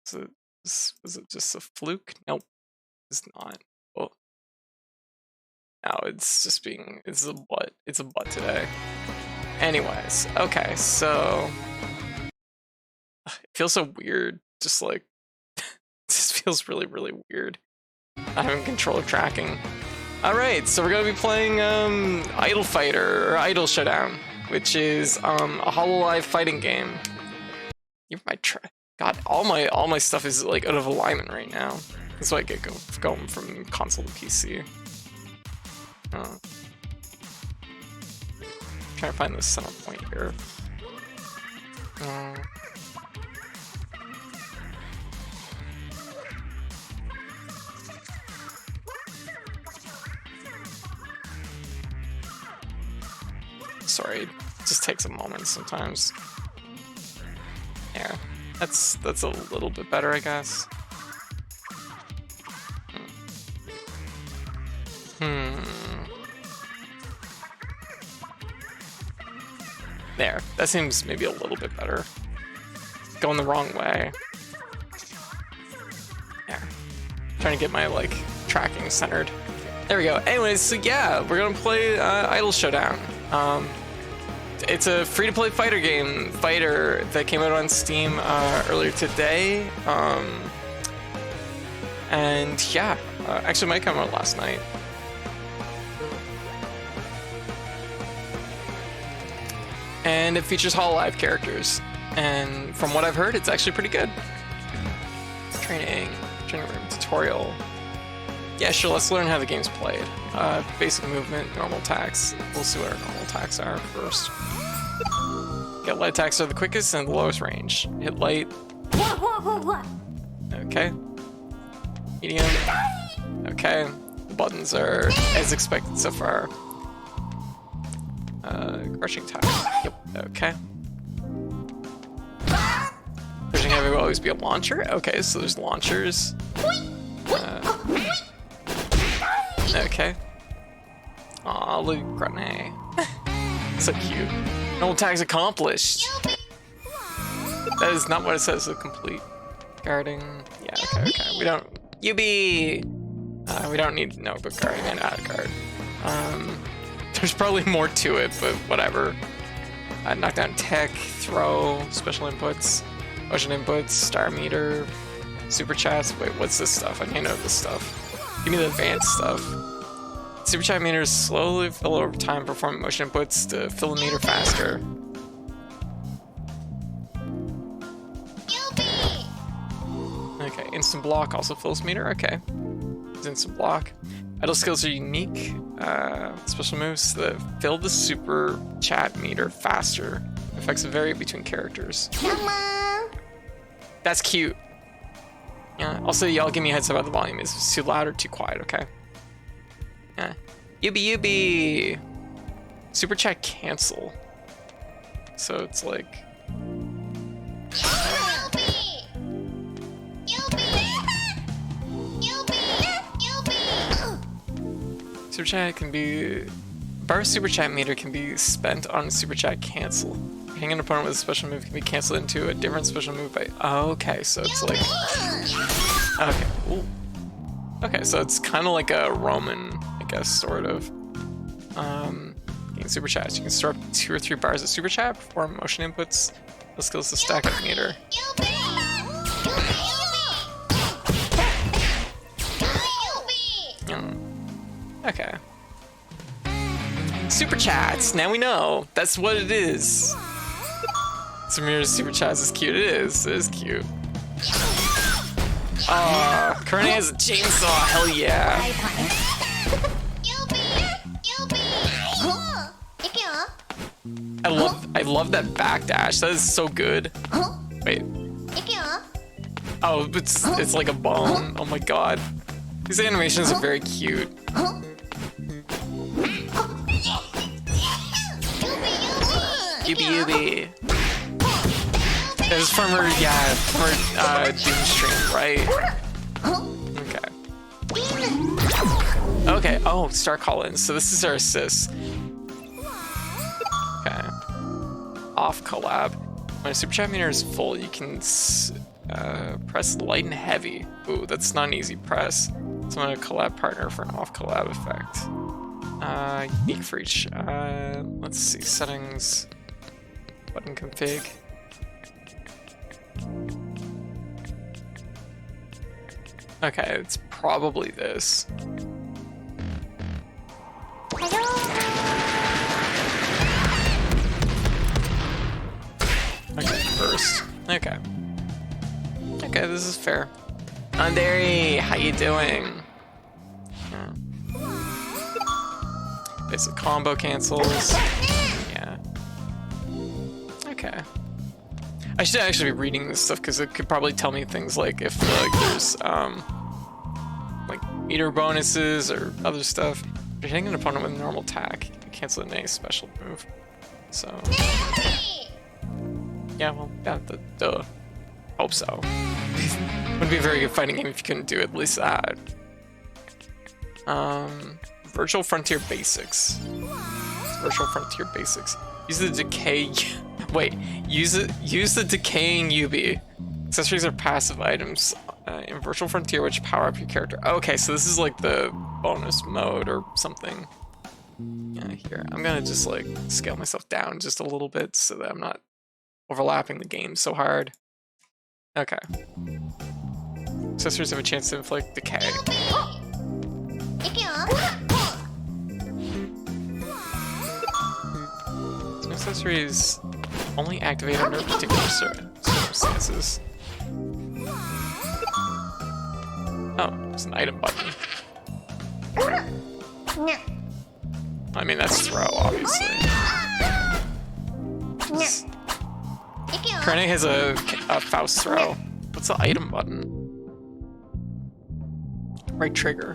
Is it just a fluke? Nope, it's not. Oh. No, it's just being, it's a butt today. Anyways, okay, so it feels so weird, just like, this feels really, really weird. Having controller tracking. Alright, so we're gonna be playing Idle Fighter, or Idle Showdown, which is a Hololive fighting game. Give my God, all my stuff is like out of alignment right now. That's why I get going from console to PC. Trying to find the center point here. Sorry, it just takes a moment sometimes. Yeah, that's a little bit better, I guess. There, that seems maybe a little bit better. Going the wrong way. Yeah, trying to get my like tracking centered. There we go. Anyways, so yeah, we're gonna play Idle Showdown. It's a free-to-play fighter game, that came out on Steam earlier today. And yeah, actually might come out last night. And it features Hololive characters. And from what I've heard, it's actually pretty good. Training room, tutorial. Yeah, sure, let's learn how the game's played. Basic movement, normal attacks. We'll see what our normal attacks are first. Yeah, light attacks are the quickest and the lowest range. Hit light. Okay. Medium. Okay. The buttons are as expected so far. Crushing attack. Yep. Okay. Crushing heavy will always be a launcher. Okay, so there's launchers. Okay. Aw, look at Grenade. So cute. No attacks accomplished. That is not what it says to complete. Guarding. Yeah, okay. We don't. UB! We don't need to know about guarding and out of guard. There's probably more to it, but whatever. Knockdown tech, throw, special inputs, motion inputs, star meter, super chats. Wait, what's this stuff? I need to know this stuff. Give me the advanced stuff. Super chat meters slowly fill over time, perform motion inputs to fill the meter faster. Okay, instant block also fills meter. Okay, it's instant block. Idle skills are unique. Special moves that fill the super chat meter faster. Effects vary between characters. That's cute. Yeah. Also, y'all give me a heads up about the volume. Is it too loud or too quiet? Okay. Yeah. Yubi. Super chat cancel. So it's like. Super chat can be. Bar super chat meter can be spent on super chat cancel. Hitting an opponent with a special move can be canceled into a different special move by. Oh, okay, so it's like. Okay. Ooh. Okay, so it's kind of like a Roman, I guess, sort of. Getting super chats. You can store up 2 or 3 bars of super chat, perform motion inputs. The skills to stack up meter. Okay. Super chats. Now we know. That's what it is. Samir's super chats is cute. It is. It is cute. Currently has a chainsaw. Hell yeah. I love that backdash. That is so good. Wait. Oh, it's like a bone. Oh my god. These animations are very cute. Yubi. There's from her, Doom stream, right? Okay. Okay, oh, Star Collins. So this is our assist. Okay. Off collab. When a super chat meter is full, you can Press light and heavy. Ooh, that's not an easy press. So I'm gonna collab partner for an off collab effect. Unique for each. Let's see, settings, button config. Okay, it's probably this. Okay, first. Okay. Okay, this is fair. Anderi, how you doing? Yeah. Basic combo cancels. Yeah. Okay. I should actually be reading this stuff because it could probably tell me things like if like there's like meter bonuses or other stuff. If you're hitting an opponent with normal attack, you can cancel any special move. So yeah, well, yeah, duh. Hope so. Would be a very good fighting game if you couldn't do at least that. Virtual Frontier Basics. Virtual Frontier Basics. Use the decay. Wait, use the decaying UB. Accessories are passive items in Virtual Frontier which power up your character. Okay, so this is like the bonus mode or something. Yeah, here. I'm gonna just like scale myself down just a little bit so that I'm not overlapping the game so hard. Okay. Accessories have a chance to inflict decay. Some accessories only activate under particular circumstances. Oh, it's an item button. I mean, that's throw, obviously. Krennic has a Faust throw. What's the item button? Right trigger.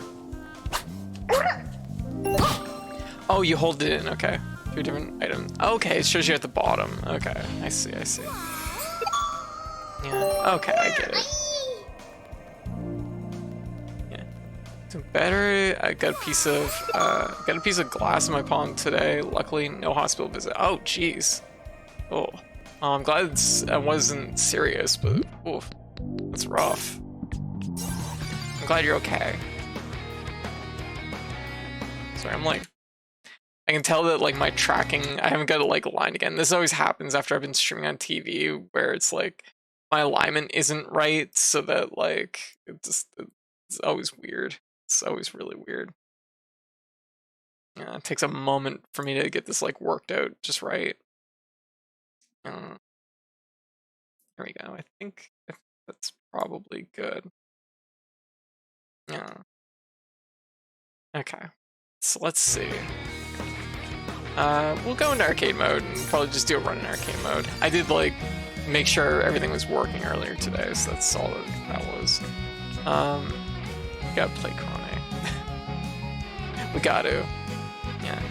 Oh, you hold it in, okay. Two different items. Okay, it shows you at the bottom. Okay, I see. Yeah, okay, I get it. Yeah. So better, I got a piece of glass in my palm today. Luckily, no hospital visit. Oh, jeez. Oh. I'm glad it wasn't serious, but oof, that's rough. I'm glad you're okay. Sorry, I can tell that like my tracking, I haven't got it like aligned again. This always happens after I've been streaming on TV where it's like my alignment isn't right, so that like it's always weird. It's always really weird. Yeah, it takes a moment for me to get this like worked out just right. There we go. I think that's probably good. Yeah. Okay. So let's see. We'll go into arcade mode and probably just do a run in arcade mode. I did like make sure everything was working earlier today, so that's all that was. We gotta play Krone. We got to. Yeah.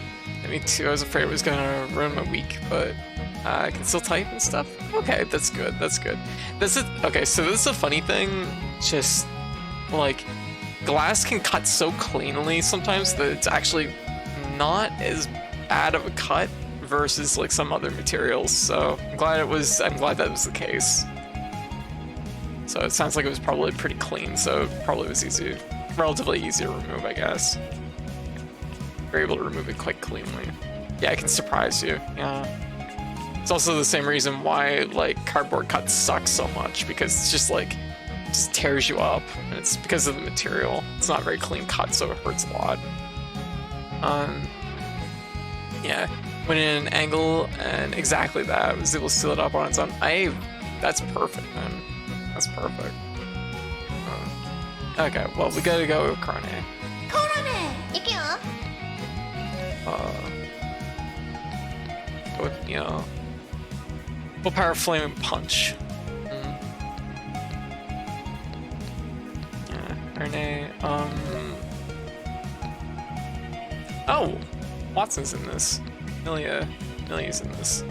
Me too. I was afraid it was gonna ruin my week, but I can still type and stuff. Okay, that's good. That's good. That's it. Okay, so this is a funny thing. Just like glass can cut so cleanly sometimes that it's actually not as bad of a cut versus like some other materials. So I'm glad that was the case. So it sounds like it was probably pretty clean. So it probably was relatively easy to remove, I guess. We're able to remove it quite cleanly. Yeah, it can surprise you. Yeah. It's also the same reason why like cardboard cuts suck so much, because it's just like just tears you up, and it's because of the material. It's not very clean cut, so it hurts a lot. Yeah, went in an angle and exactly that. I was able to seal it up on its own. That's perfect, man. That's perfect. Okay, well we gotta go with Krone. With, you know, full power flame and punch. Yeah, Renee, oh, Watson's in this. Millia's in this.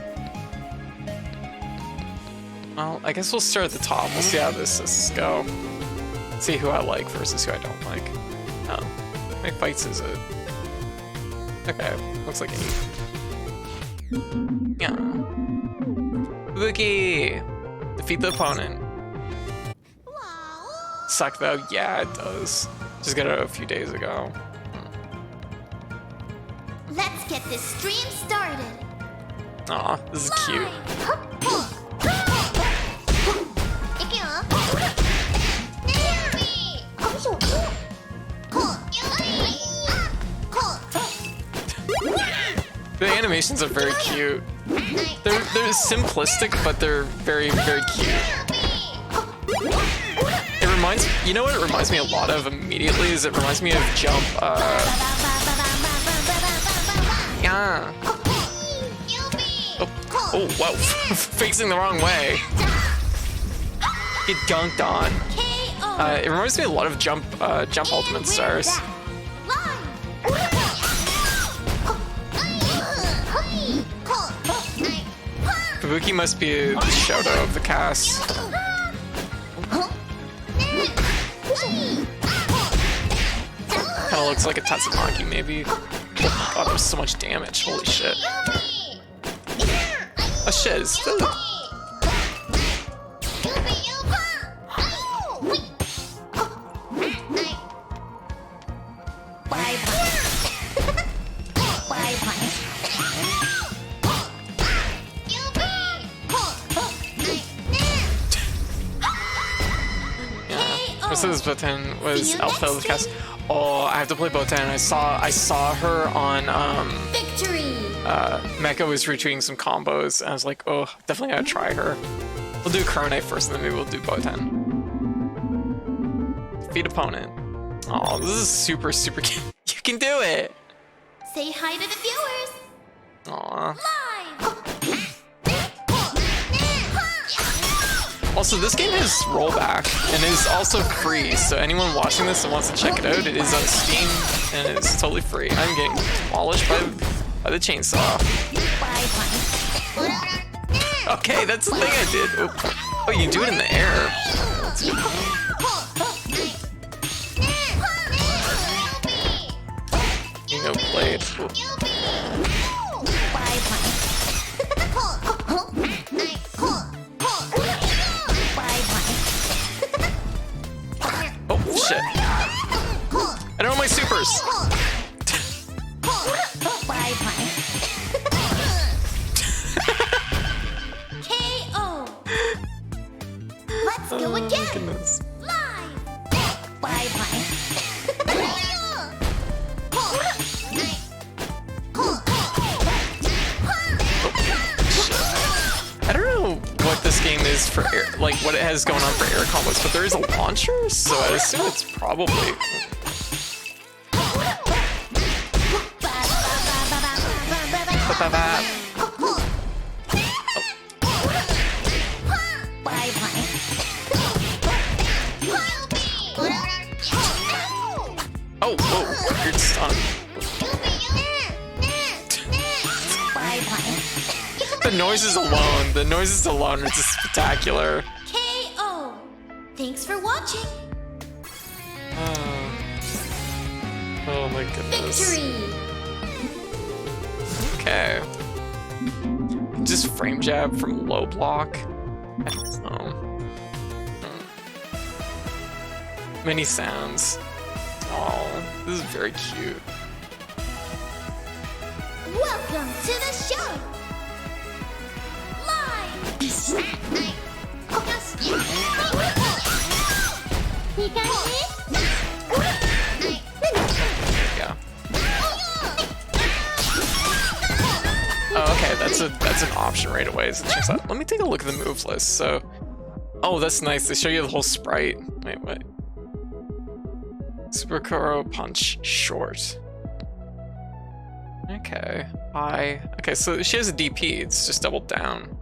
Well, I guess we'll start at the top. We'll see how this go. See who I like versus who I don't like. Oh, how many fights is it? Okay, looks like 8. Yeah. Wookie! Defeat the opponent. suck though? Yeah, it does. Just got it a few days ago. Let's get this stream started. Aw, this is cute. The animations are very cute. They're simplistic, but they're very, very cute. It reminds, you know what it reminds me a lot of immediately is it reminds me of Jump. Yeah. Oh, whoa! Facing the wrong way. Get dunked on. It reminds me a lot of Jump Ultimate Stars. Kabuki must be the Showdown of the cast. Kinda looks like a Tatsumaki, maybe. Oh, there's so much damage. Holy shit. Oh shit, it's food. This Botan was Alpha of the cast. Oh, I have to play Botan. I saw her on Victory. Mecha was retweeting some combos, and I was like, oh, definitely gotta try her. We'll do Kurone first, and then maybe we'll do Botan. Defeat opponent. Oh, this is super cute. You can do it. Say hi to the viewers. Aw. Live. Also, this game has rollback and is also free, so anyone watching this and wants to check it out, it is on Steam and it's totally free. I'm getting demolished by the chainsaw. Okay, that's the thing I did. Oh, you do it in the air. You go, Blade. Oh, shit. I don't know my supers. KO. Let's go again. Goodness. Live. I don't know what this game is for air, like what it has going on for air combos, but there is a launcher, so I assume it's probably. Oh, whoa, weird stun. The noises alone are just spectacular. KO. Thanks for watching. Oh my goodness. Victory. Okay. Just frame jab from low block. I don't know. Many sounds. Oh, this is very cute. Welcome to the show. Yeah. Oh, okay, that's an option right away. Let me take a look at the move list. So, oh, that's nice. They show you the whole sprite. Wait. Super Kuro Punch Short. Okay. Okay, so she has a DP. It's just doubled down.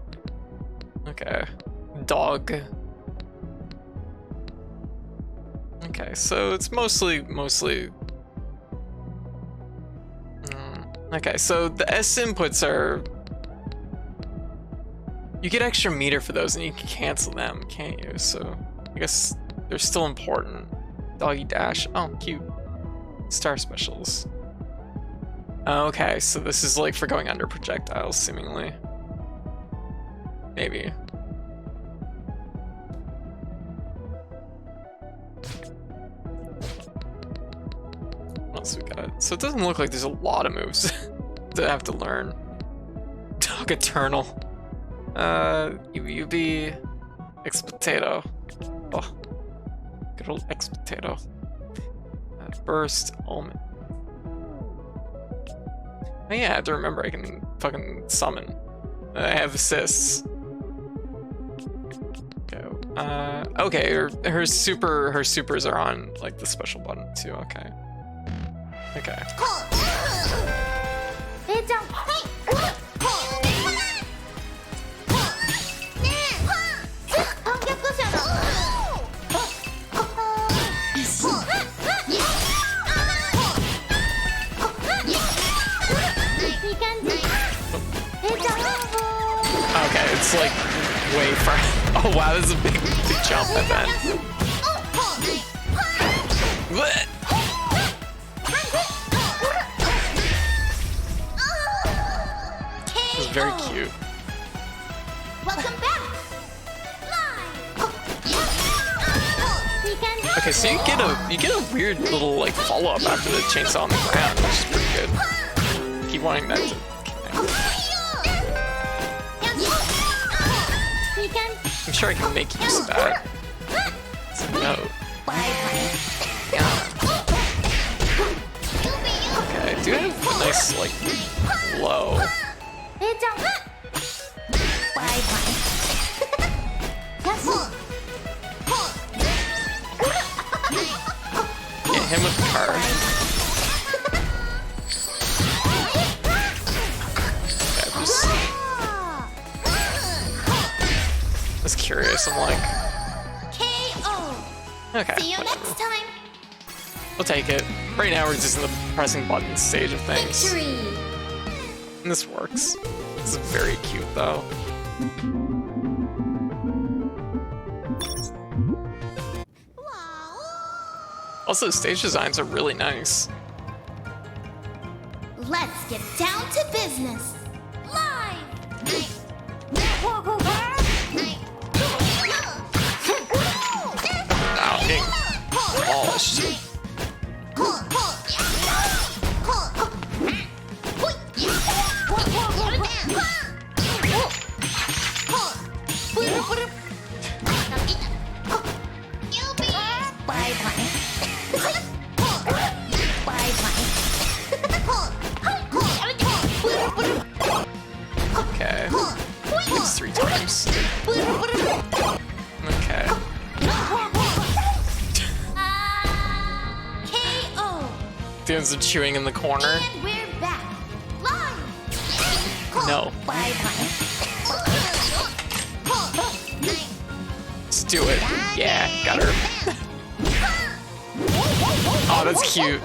Okay. Dog. Okay, so it's mostly. Okay, so the S inputs are. You get extra meter for those, and you can cancel them, can't you? So I guess they're still important. Doggy dash. Oh, cute. Star specials. Okay, so this is like for going under projectiles, seemingly. Maybe. else we got? So it doesn't look like there's a lot of moves that I have to learn. Dog Eternal. UB X-Potato. Oh. Good old X-Potato. Burst Omen. Oh yeah, I have to remember I can fucking summon. I have assists. Okay, her supers are on like the special button too. Okay. Okay. Okay, it's like way far. Oh wow, this is a big jump at that. This is very cute. Welcome back. Okay, so you get a weird little like follow up after the chainsaw on the ground, which is pretty good. Keep wanting that to connect. I'm sure I can make use of that. So no. Yeah. Okay, I do have a nice like low. Get him with the card. Okay, I'm just curious. I'm like, KO. okay, See you whatever. next time. We'll take it. Right now we're just in the pressing buttons stage of things. Victory. And this works. This is very cute though. Also, stage designs are really nice. Let's get down to business. Live. Wow, getting polished. Okay. It's 3 times. Okay. KO. Dudes are chewing in the corner. And we're back. Live. No. Let's do it. Yeah, got her. Oh, that's cute.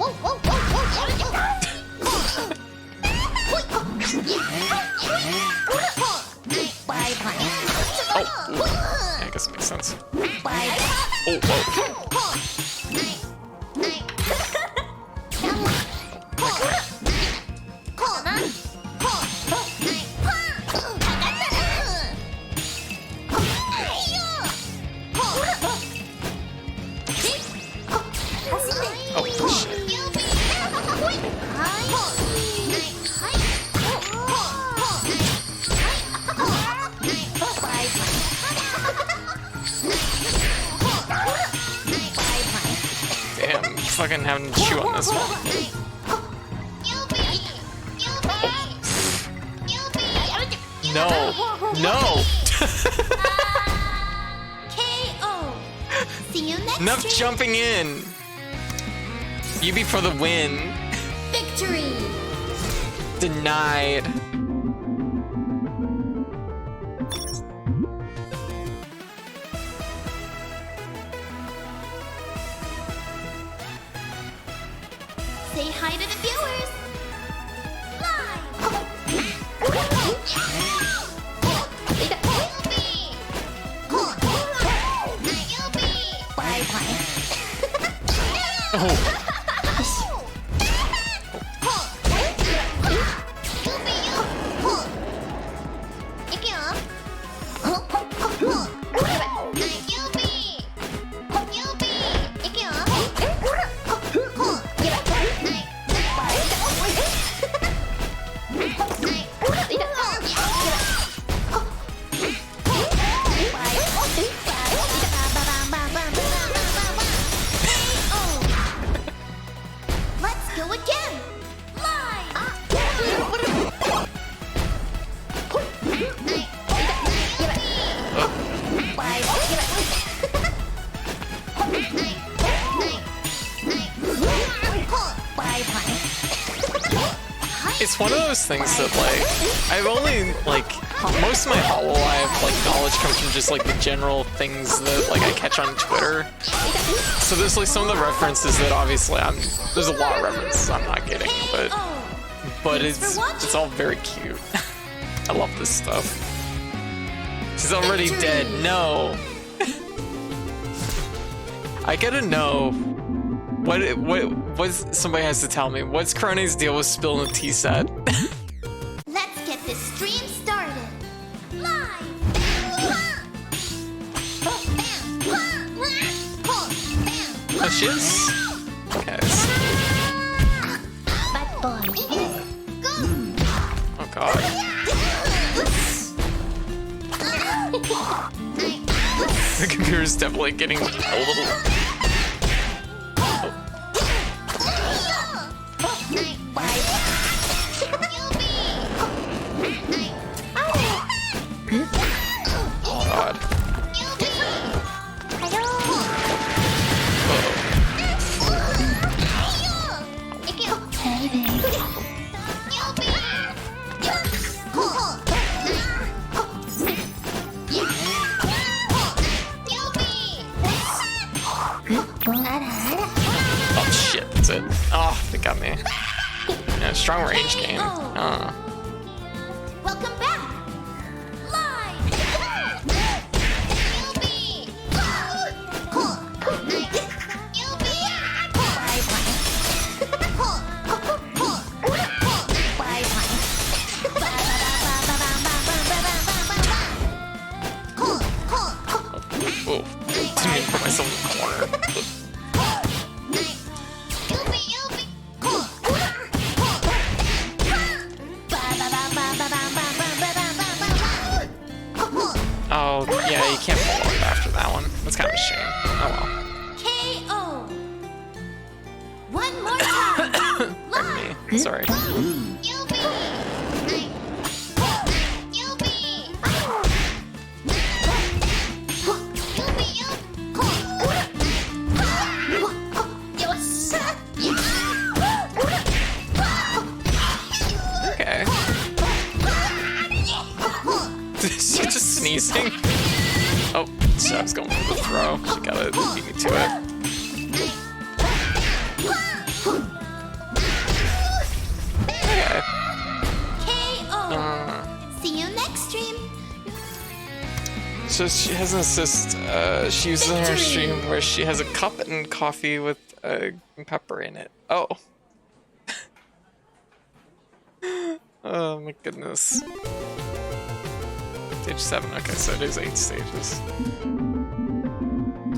Oh, yeah, I guess it makes sense. Oh, whoa. Oh, shit. Damn, fucking having to chew on this one. No, no. KO. See you next Enough stream. jumping in. You be for the win. Victory. Denied. Say hi to the viewers. Oh. It's one of those things that, like, I've only, like, most of my Hololive, like, knowledge comes from just, like, the general things that, like, I catch on Twitter. So there's, like, some of the references that obviously there's a lot of references I'm not getting, but it's all very cute. I love this stuff. She's already dead. No. I gotta know. What somebody has to tell me. What's Krone's deal with spilling the tea set? Let's get this stream started. Live. Oh, she is? Okay. Bad boy. Oh god. The computer's definitely getting a little... Oh god. Oh shit, that's it. Oh, they got me. Yeah, strong range game. Welcome back. Live. Oh, didn't mean to put myself in the corner. Oh, yeah, you can't follow up after that one. That's kind of a shame. Oh KO. One more time. well. Pardon me. Sorry. Okay. She's just sneezing. Oh, so I was going for the throw. She gotta beat me to it. Okay. KO. See you next stream. So she has an assist. She uses in her stream where she has a cup and coffee with pepper in it. Oh. Oh my goodness. Stage 7. Okay, so it is 8 stages.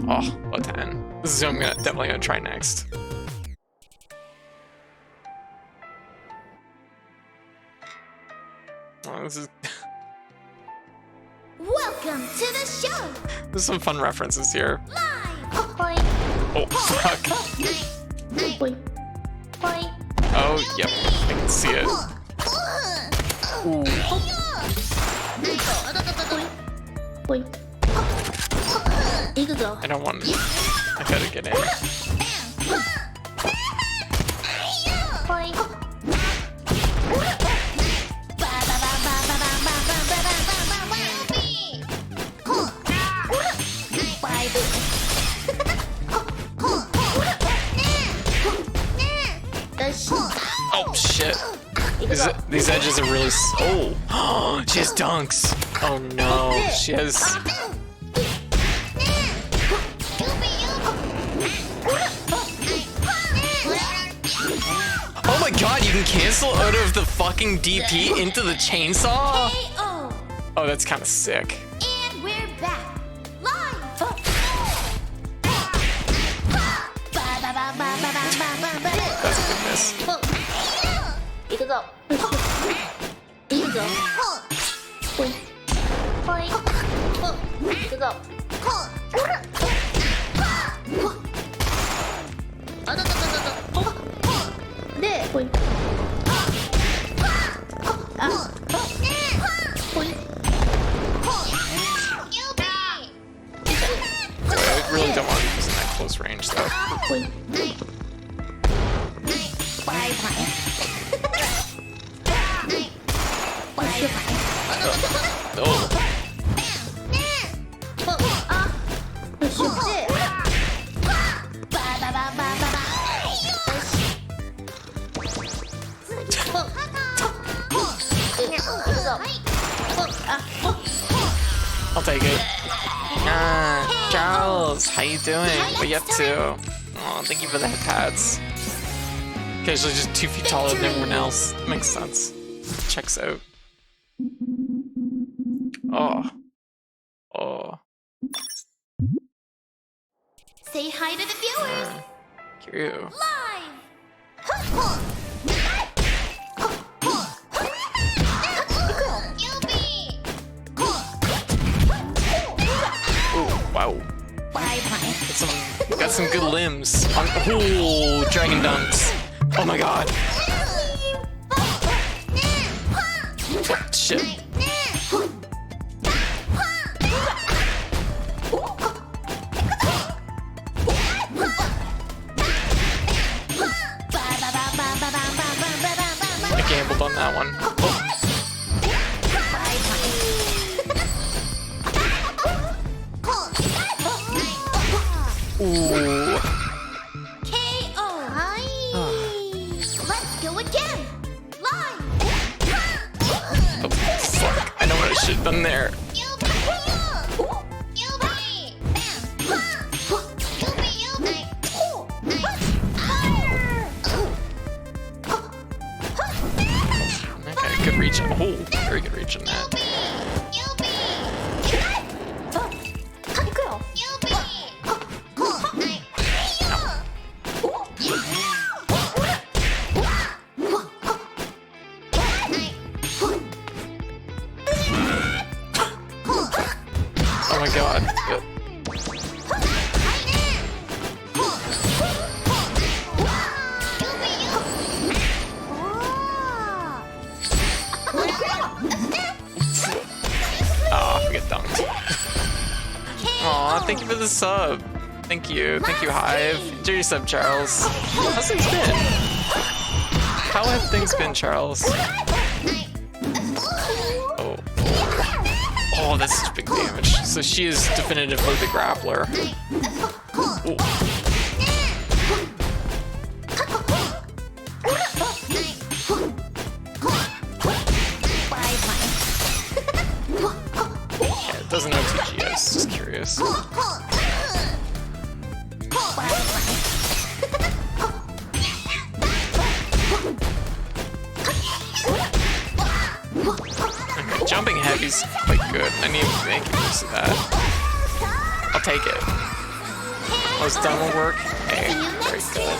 Oh, a 10. This is what I'm definitely gonna try next. Oh, this is. Welcome to the show. There's some fun references here. Live. Oh fuck. Oh yep, I can see it. Ooh. I don't want to. I gotta get in. Oh shit. These edges are really. Oh, she has dunks. Oh no, she has. Oh my god, you can cancel out of the fucking DP into the chainsaw? KO. Oh, that's kind of sick. And we're back. Live. That's a good miss. I really don't want to use in that close range though. Charles, how you doing? What you up to? Oh, thank you for the head pads. Occasionally just 2 feet taller than everyone else. Makes sense. Checks out. Oh. Oh. Say hi to the viewers. Cute. Live. Oh, wow. Bye bye. Got some good limbs. Oh, dragon dunks. Oh my god. Oh, shit. I gambled on that one. Oh. Ooh. KO. Let's go again. Live. Oh, fuck. I know what I should have done there. Okay, good reach. Oh, very good reach on that. Oh my god. Good. Oh, I get dunked. Aw, thank you for the sub. Thank you. Thank you, Hive. Enjoy your sub, Charles. How's things been? How have things been, Charles? Oh. Oh, that's such big damage. So she is definitively the grappler. Ooh. Yeah, it doesn't know TGS, just curious. Okay, jumping heavy's quite good. I need to make use of that. I'll take it. Most done will work. Hey, very good.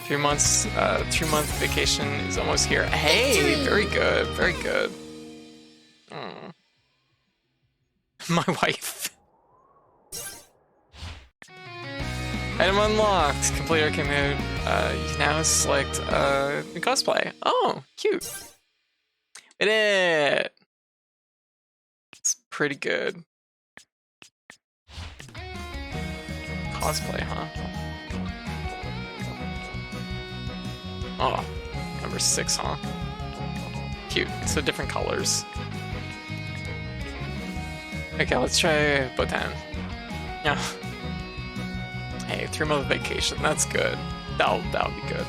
3 months, 3-month vacation is almost here. Hey, very good, very good. My wife. Item unlocked. Complete arcade mode. You can now select new cosplay. Oh, cute. We did it. It's pretty good. Cosplay, huh? Oh, number 6, huh? Cute. So different colors. Okay, let's try Botan. Yeah. Hey, 3-month vacation. That's good. That'll be good.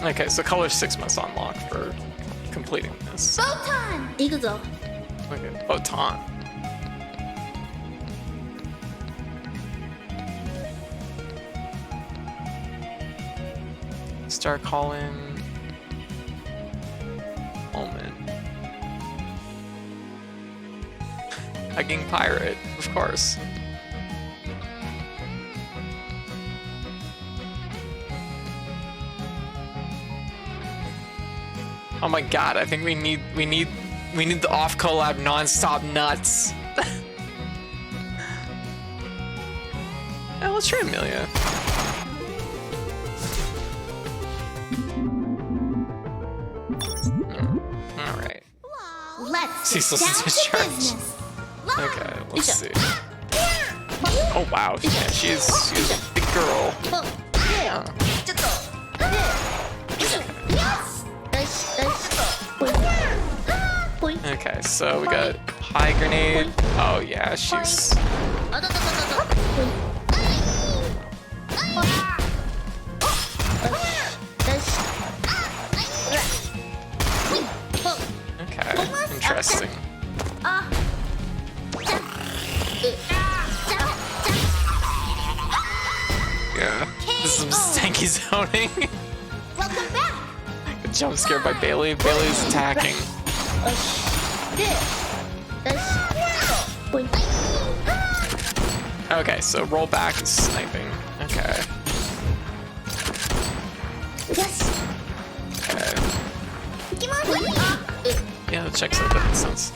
Okay, so color 6 must unlock for completing this. Botan. 이거죠. Okay, Botan. Start calling. Moment. Hugging pirate, of course. Oh my god, I think we need the off collab non-stop nuts. Yeah, let's try Amelia. Alright. Let's Ceaseless get down to discharge. business. Okay, let's see. Oh wow, yeah, she's a big girl. Yeah. Okay, so we got high grenade. Oh yeah, she's. Okay, interesting. stanky zoning. Welcome back. Jump scared by Bailey. Bailey's attacking. Okay, so roll back is sniping. Okay. Yes. Okay. Yeah, that checks out. That makes sense.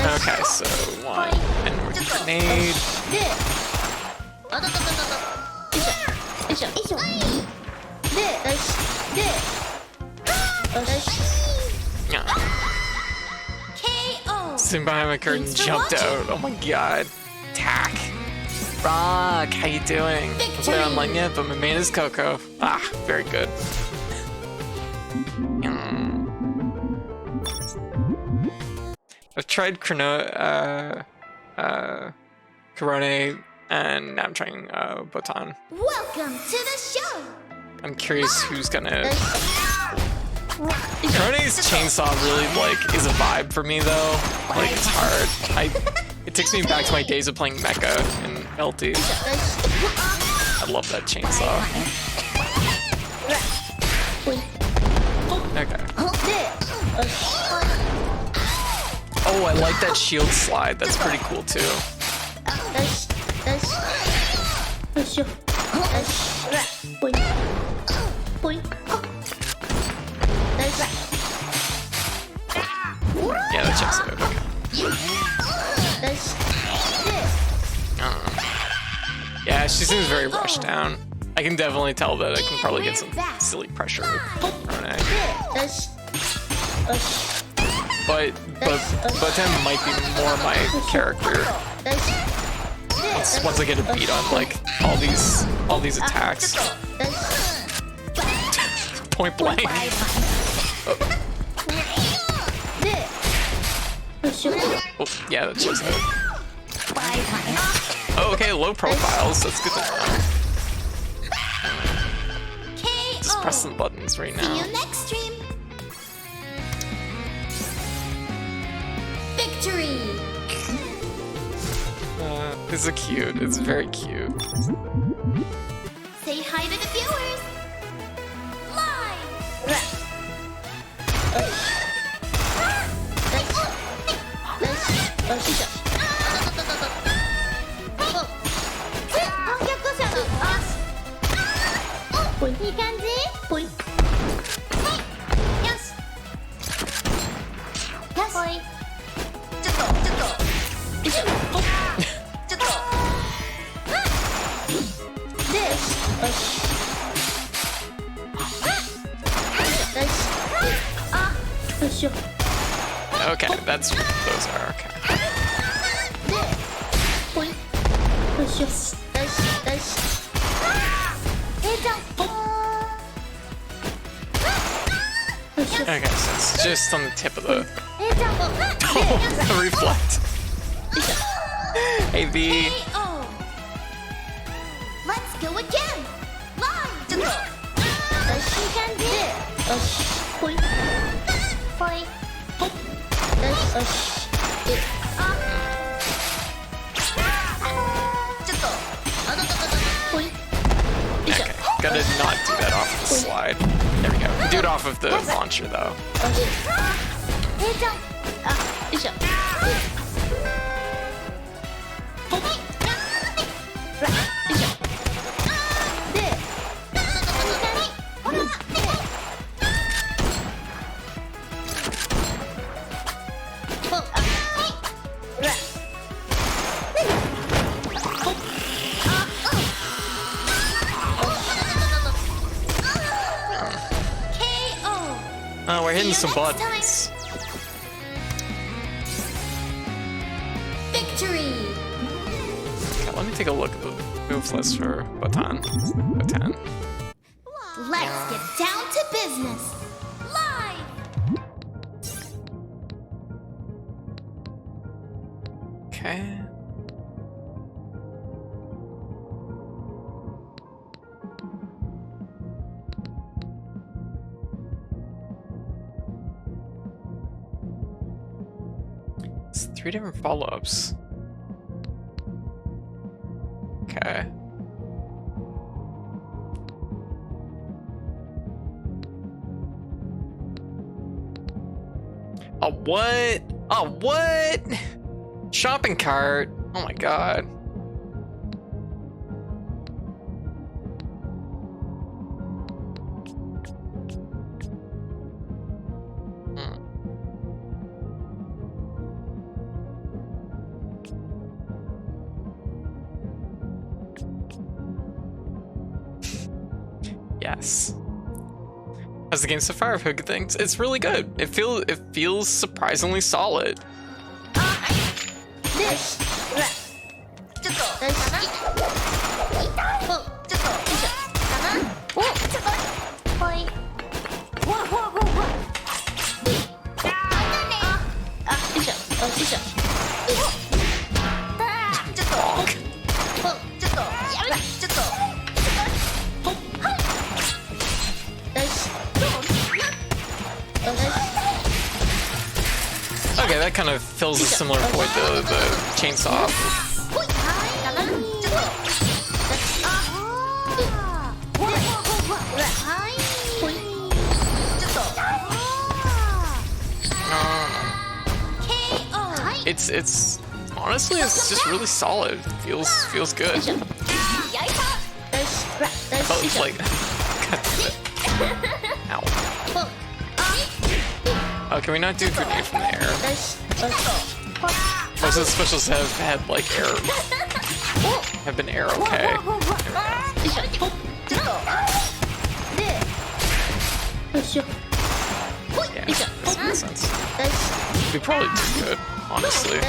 Okay, so one inward grenade. Yeah. KO. Sitting behind my curtain, jumped out. Oh my god. Tack. Rock, how you doing? Victory. I'm like, yeah, but my main is Coco. Ah, very good. I've tried Corone, and now I'm trying Botan. Welcome to the show. I'm curious who's gonna. Corone's chainsaw really like is a vibe for me though. Like it's hard. It takes me back to my days of playing Mecha in LT. I love that chainsaw. Okay. Oh, I like that shield slide. That's pretty cool too. Yeah, that checks out. Okay. Yeah, she seems very rushed down. I can definitely tell that I can probably get some silly pressure with Corone. But Tim might be more my character. Once I get a beat on like all these attacks. Point blank. Oh, yeah, that checks out. Oh, okay, low profiles. That's good to know. Just pressing buttons right See now. you next stream. Victory. This is cute. It's very cute. Say hi to the viewers. Live.いい感じ？ぽい。よし。よし。ちょっと。よいしょ。ちょっと。で、よし。あ、よいしょ。Okay, those are okay. で、ぽい。よいしょ。よし。Okay, so it's just on the tip of the. Oh, the reflect. Hey V. KO. Let's go again. Live. ちょっと。いい感じ。よし。ぽい。ぽい。よし。あ。ちょっと。ぽい。Okay, gotta not do that off of the slide. There we go. Do it off of the launcher though. Oh, we're hitting some buttons. Victory. Okay, let me take a look at the moves list for Botan. Let's get down to business. Live. Okay. It's 3 different follow-ups. Okay. A what? A what? Shopping cart? Oh my god. Yes. As the game so far, I've heard good things. It's really good. It feels surprisingly solid. Okay, that kind of fills a similar void, the chainsaw. It's honestly, it's just really solid. Feels good. Oh, it's like, God damn it. Ow. Oh, can we not do grenade from the air? Most of the specials have had like air, have been air okay. Yeah, this makes sense. We probably did good, honestly.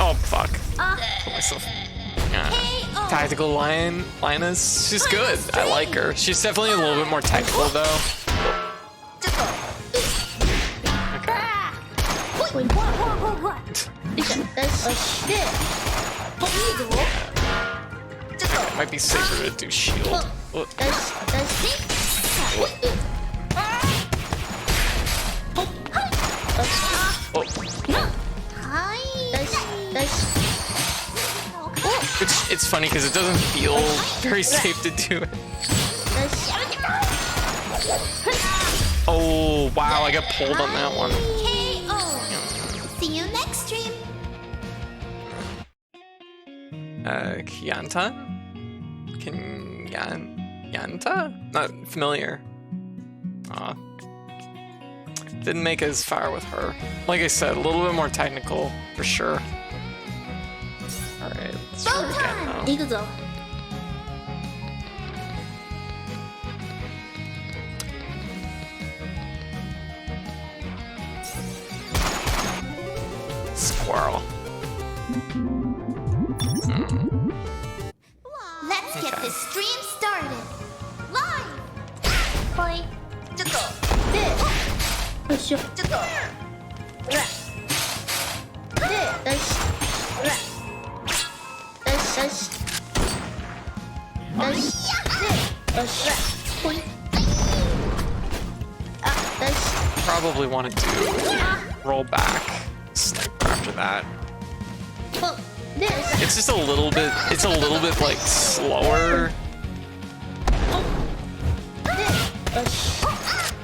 Oh fuck. Put myself. Tactical Lioness, she's good. I like her. She's definitely a little bit more technical though. It might be safer to do shield. Oh. It's funny because it doesn't feel very safe to do it. Oh wow, I got pulled on that one. See you next stream. Kyanta? Kyanta? Not familiar. Didn't make it as far with her. Like I said, a little bit more technical, for sure. Alright, let's try again now. Squirrel. Let's get this stream started. Live. Boy. Probably want to do roll back sniper after that. It's just a little bit. It's a little bit like slower. A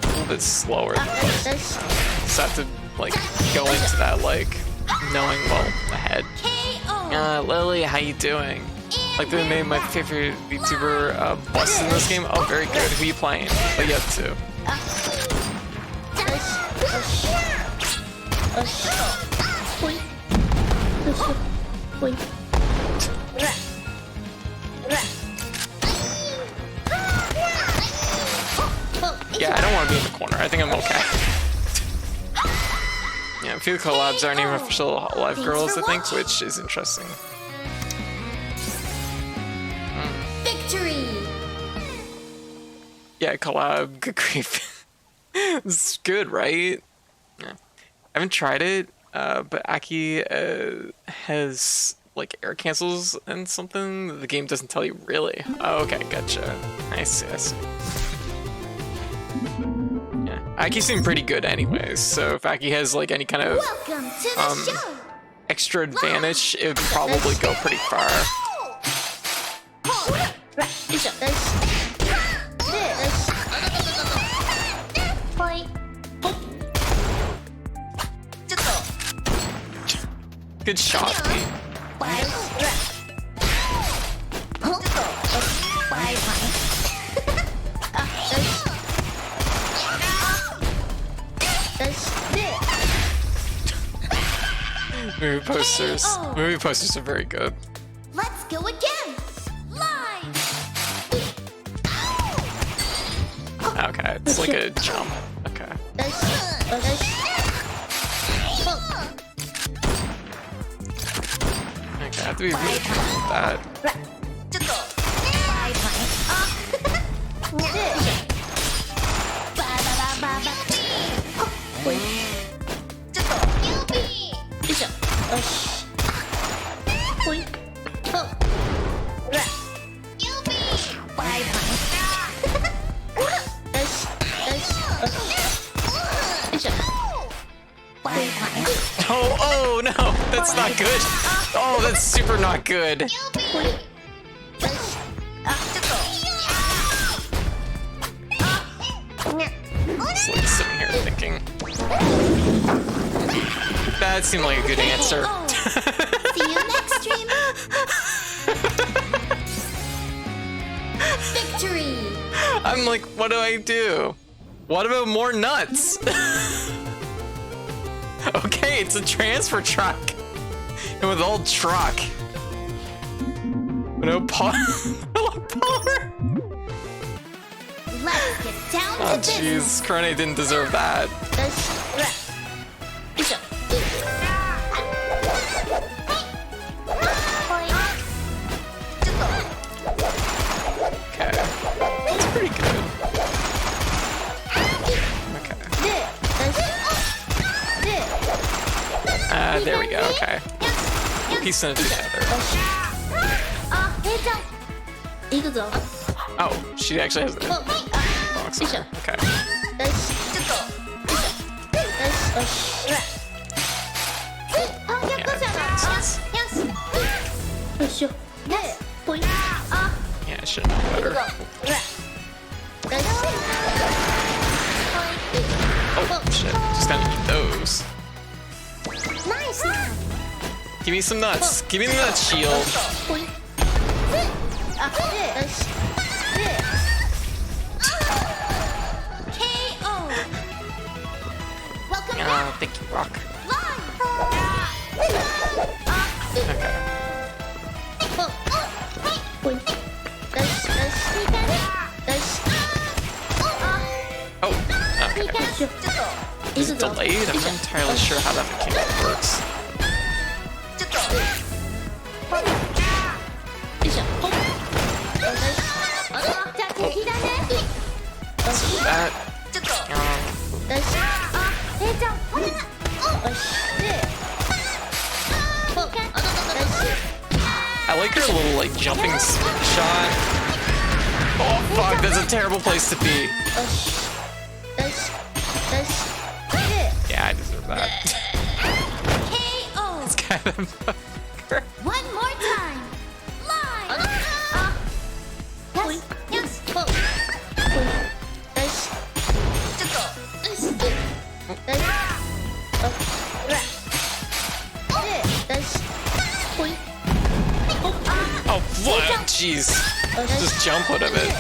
little bit slower than this. Just have to like go into that like knowing well ahead. Lily, how you doing? Like they made my favorite VTuber bust in this game. Oh, very good. Who you playing? What you up to? Yeah, I don't want to be in the corner. I think I'm okay. Yeah, a few collabs aren't even official Hololive girls, I think, which is interesting. Victory. Yeah, collab, good grief. It's good, right? Yeah. I haven't tried it, but Aki has like air cancels and something that the game doesn't tell you really. Oh, okay, gotcha. I see, I see. Yeah, Aki seemed pretty good anyways, so if Aki has like any kind of Welcome to the show. extra advantage, it would probably go pretty far. Good shot, Pete. Movie posters are very good. Let's go again. Live. Okay, it's like a jump. Okay. Okay, I have to be really careful with that. Oh no, that's not good. Oh, that's super not good. Just like sitting here thinking. That seemed like a good answer. See you next stream. Victory. I'm like, what do I do? What about more nuts? Okay, it's a transfer truck. And with old truck. No power. Let's get down Oh to jeez, business. Krone didn't deserve that. Okay, that's pretty good. Okay. There we go, okay. Piecing it together. Oh, she actually has the box on her. Okay. Yeah, I should know better. Oh, shit. Just gotta eat those. Nice. Give me some nuts. Give me the nut shield. KO. Welcome Oh, back. thank you, Rock. Oh, okay. Is it delayed? I'm not entirely sure how that mechanic works. That. I like her little like jumping shot. Oh fuck, that's a terrible place to be. Yeah, I deserve that. KO. It's kind of. One more time. Live. Yes. Oh, what? Jeez. Just jump out of it.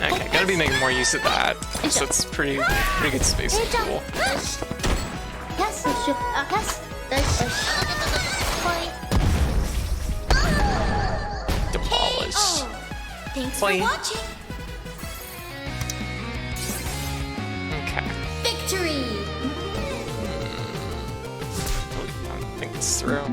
Okay, gotta be making more use of that. So it's pretty good space and cool. Demolish. Thanks Play. for watching. Okay. Victory. I don't think it's through.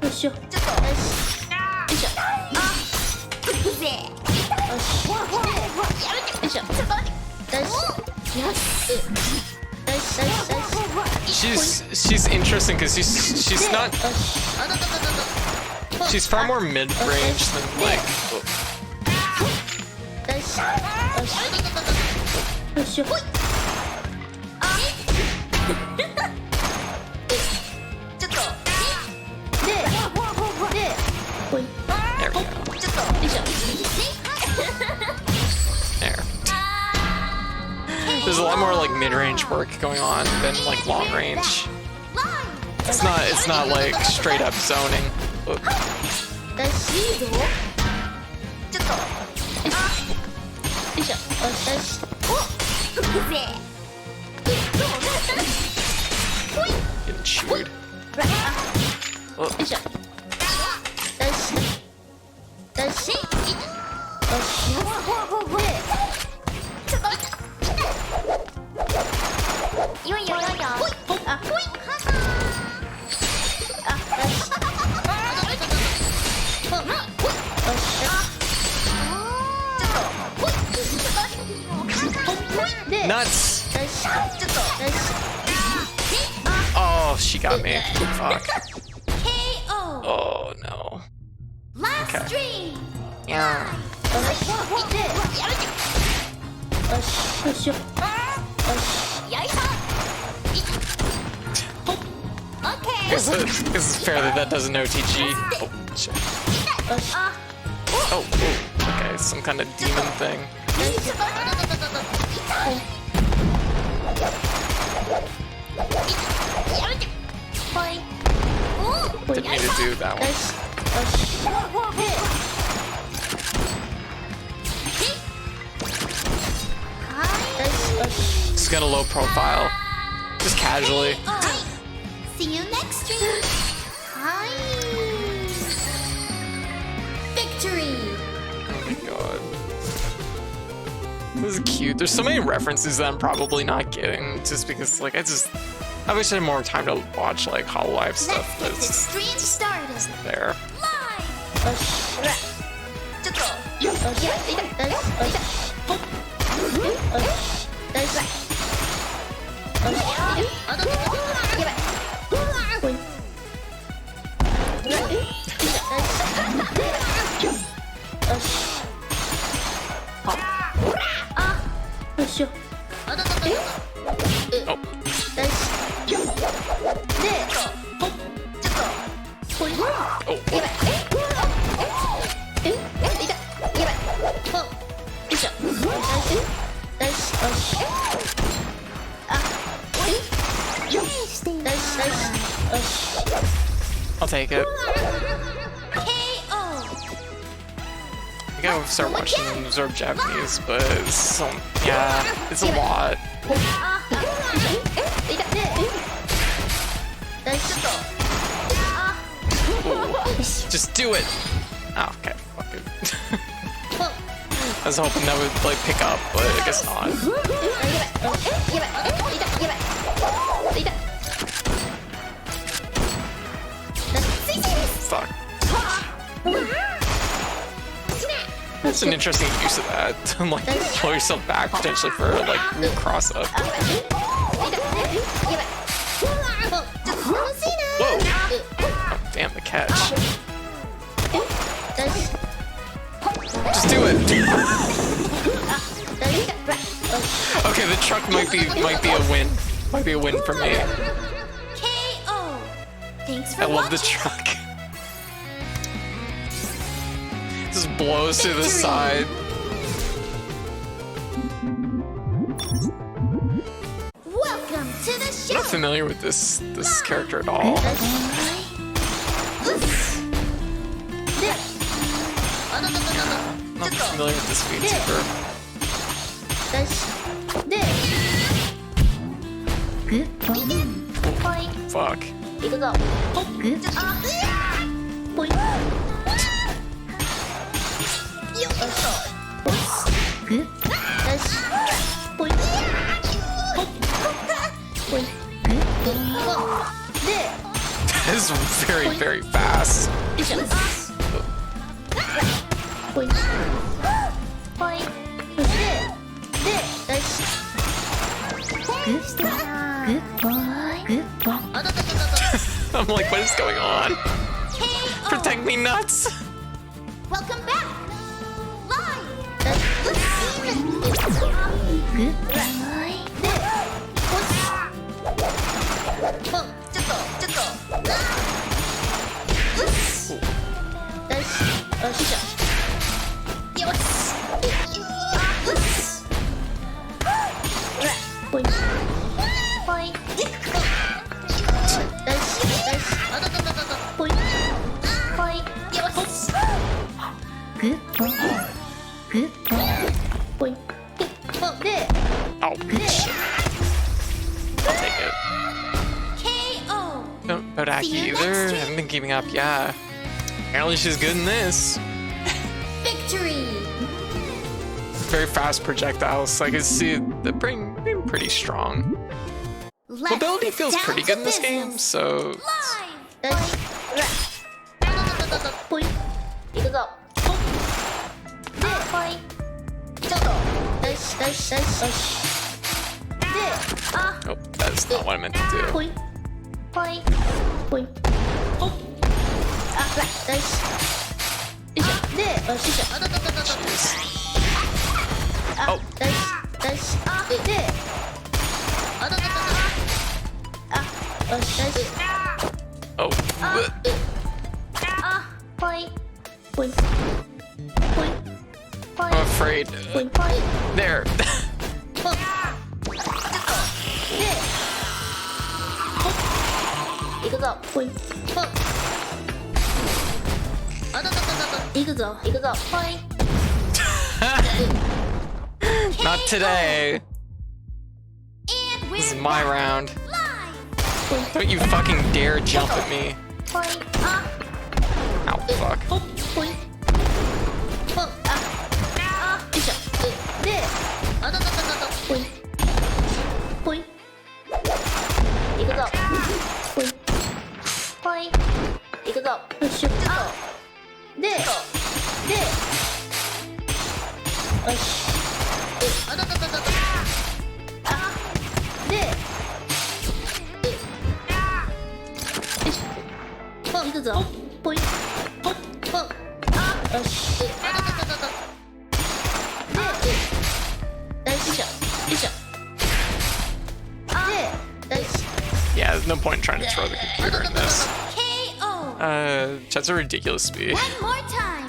よいしょ。よし。よいしょ。よし。よいしょ。よし。She's interesting because she's not. She's far more mid-range than like. There we go. There. There's a lot more like mid-range work going on than like long range. It's not like straight up zoning. Oop. Getting chewed. Oh. Nuts! Oh, she got me. Fuck. Oh no. Okay. Yeah. Guess it's fair that doesn't know TG. Oh, shit. Oh, okay, some kind of demon thing. Didn't mean to do that one. Just got a low profile. Just casually. See you next stream. Victory. Oh my god. This is cute. There's so many references that I'm probably not getting just because, like, I wish I had more time to watch, like, Hololive stuff, but it's just isn't there. I'll take it. I gotta start watching and absorb Japanese, but it's so, yeah, it's a lot. Ooh, just do it! Oh, okay, fuck it. I was hoping that would, like, pick up, but I guess not. Fuck. That's an interesting use of that, to like pull yourself back potentially for like new cross up. Whoa! Oh, damn the catch. Just do it. Okay, the truck might be a win. Might be a win for me. I love the truck. Just blows to the side. Welcome to the show. I'm not familiar with this character at all. I'm not familiar with this VTuber. Fuck. That is very, very fast. fast. I'm like, what is going on? Protect me, nuts! Welcome back. Live. Oh, shit. I'll take it. KO. Don't about Aki See you either. next I stream. haven't been keeping up. Yeah. Apparently she's good in this. Victory. Very fast projectiles. I can see the being pretty strong. Mobility feels pretty good in this game, so oh, that's not what I meant to do. Oh. Oh. I'm afraid. There. Not today. This is my round. Don't you fucking dare jump at me. Ow, fuck. Yeah, there's no point in trying to throw the computer in this. KO. That's a ridiculous speed. One more time.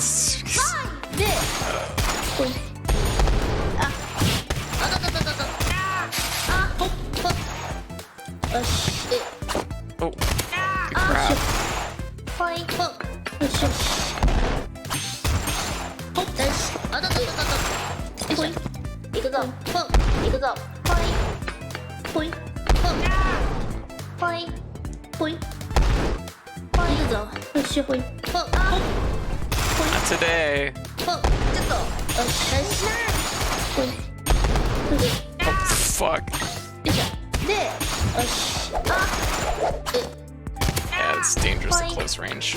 Oh, good crap. Not today. Oh, fuck. Yeah, it's dangerous at close range.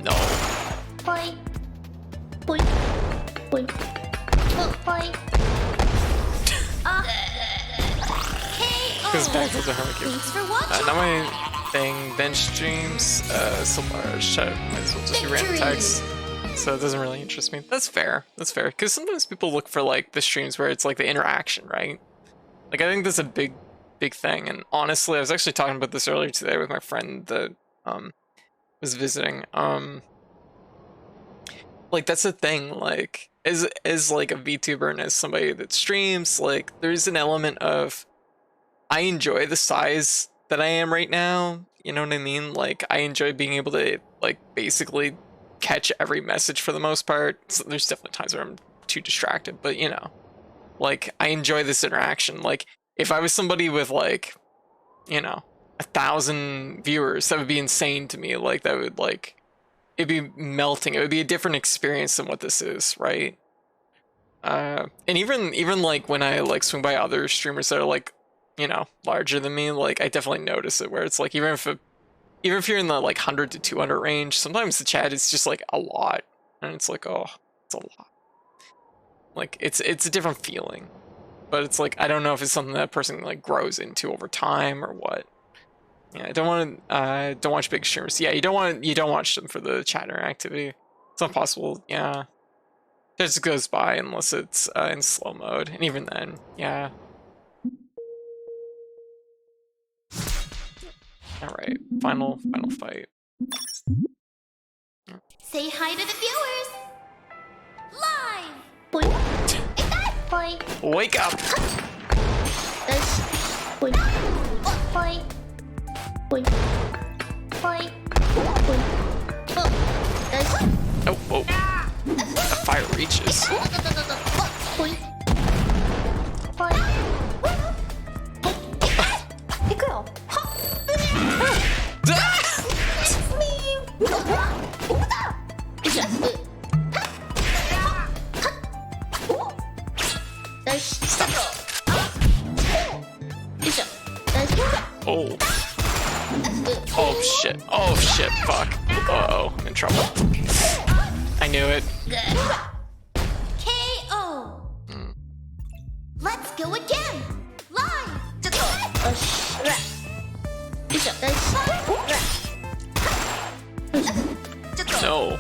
No. Goes back to the Hermit. Not my thing. Bench streams. So shut. Might as well just do random text. So it doesn't really interest me. That's fair. That's fair. Because sometimes people look for like the streams where it's like the interaction, right? Like I think that's a big thing. And honestly, I was actually talking about this earlier today with my friend that was visiting. Like that's the thing. Like as like a VTuber and as somebody that streams, like there's an element of I enjoy the size that I am right now. You know what I mean? Like I enjoy being able to like basically catch every message for the most part. So there's definitely times where I'm too distracted, but you know, like I enjoy this interaction. Like if I was somebody with like, you know, 1,000 viewers, that would be insane to me. Like that would like, it'd be melting. It would be a different experience than what this is, right? And even like when I like swing by other streamers that are like, you know, larger than me, like I definitely notice it where it's like even if you're in the like 100 to 200 range, sometimes the chat is just like a lot, and it's like, oh, it's a lot. Like it's a different feeling, but it's like I don't know if it's something that person like grows into over time or what. Yeah, I don't watch big streamers. Yeah, you don't watch them for the chat interactivity. It's not possible. Yeah, it just goes by unless it's in slow mode, and even then, yeah. All right, final fight. Say hi to the viewers. Live. Boing. Boing. Wake up. This. Boing. Boing. Boing. Boing. Boing. Oh. This. Oh. The fire reaches. Boing. Boing. 이거요. Oh shit, fuck. Uh-oh, I'm in trouble. I knew it. KO. Let's go again. Live. No.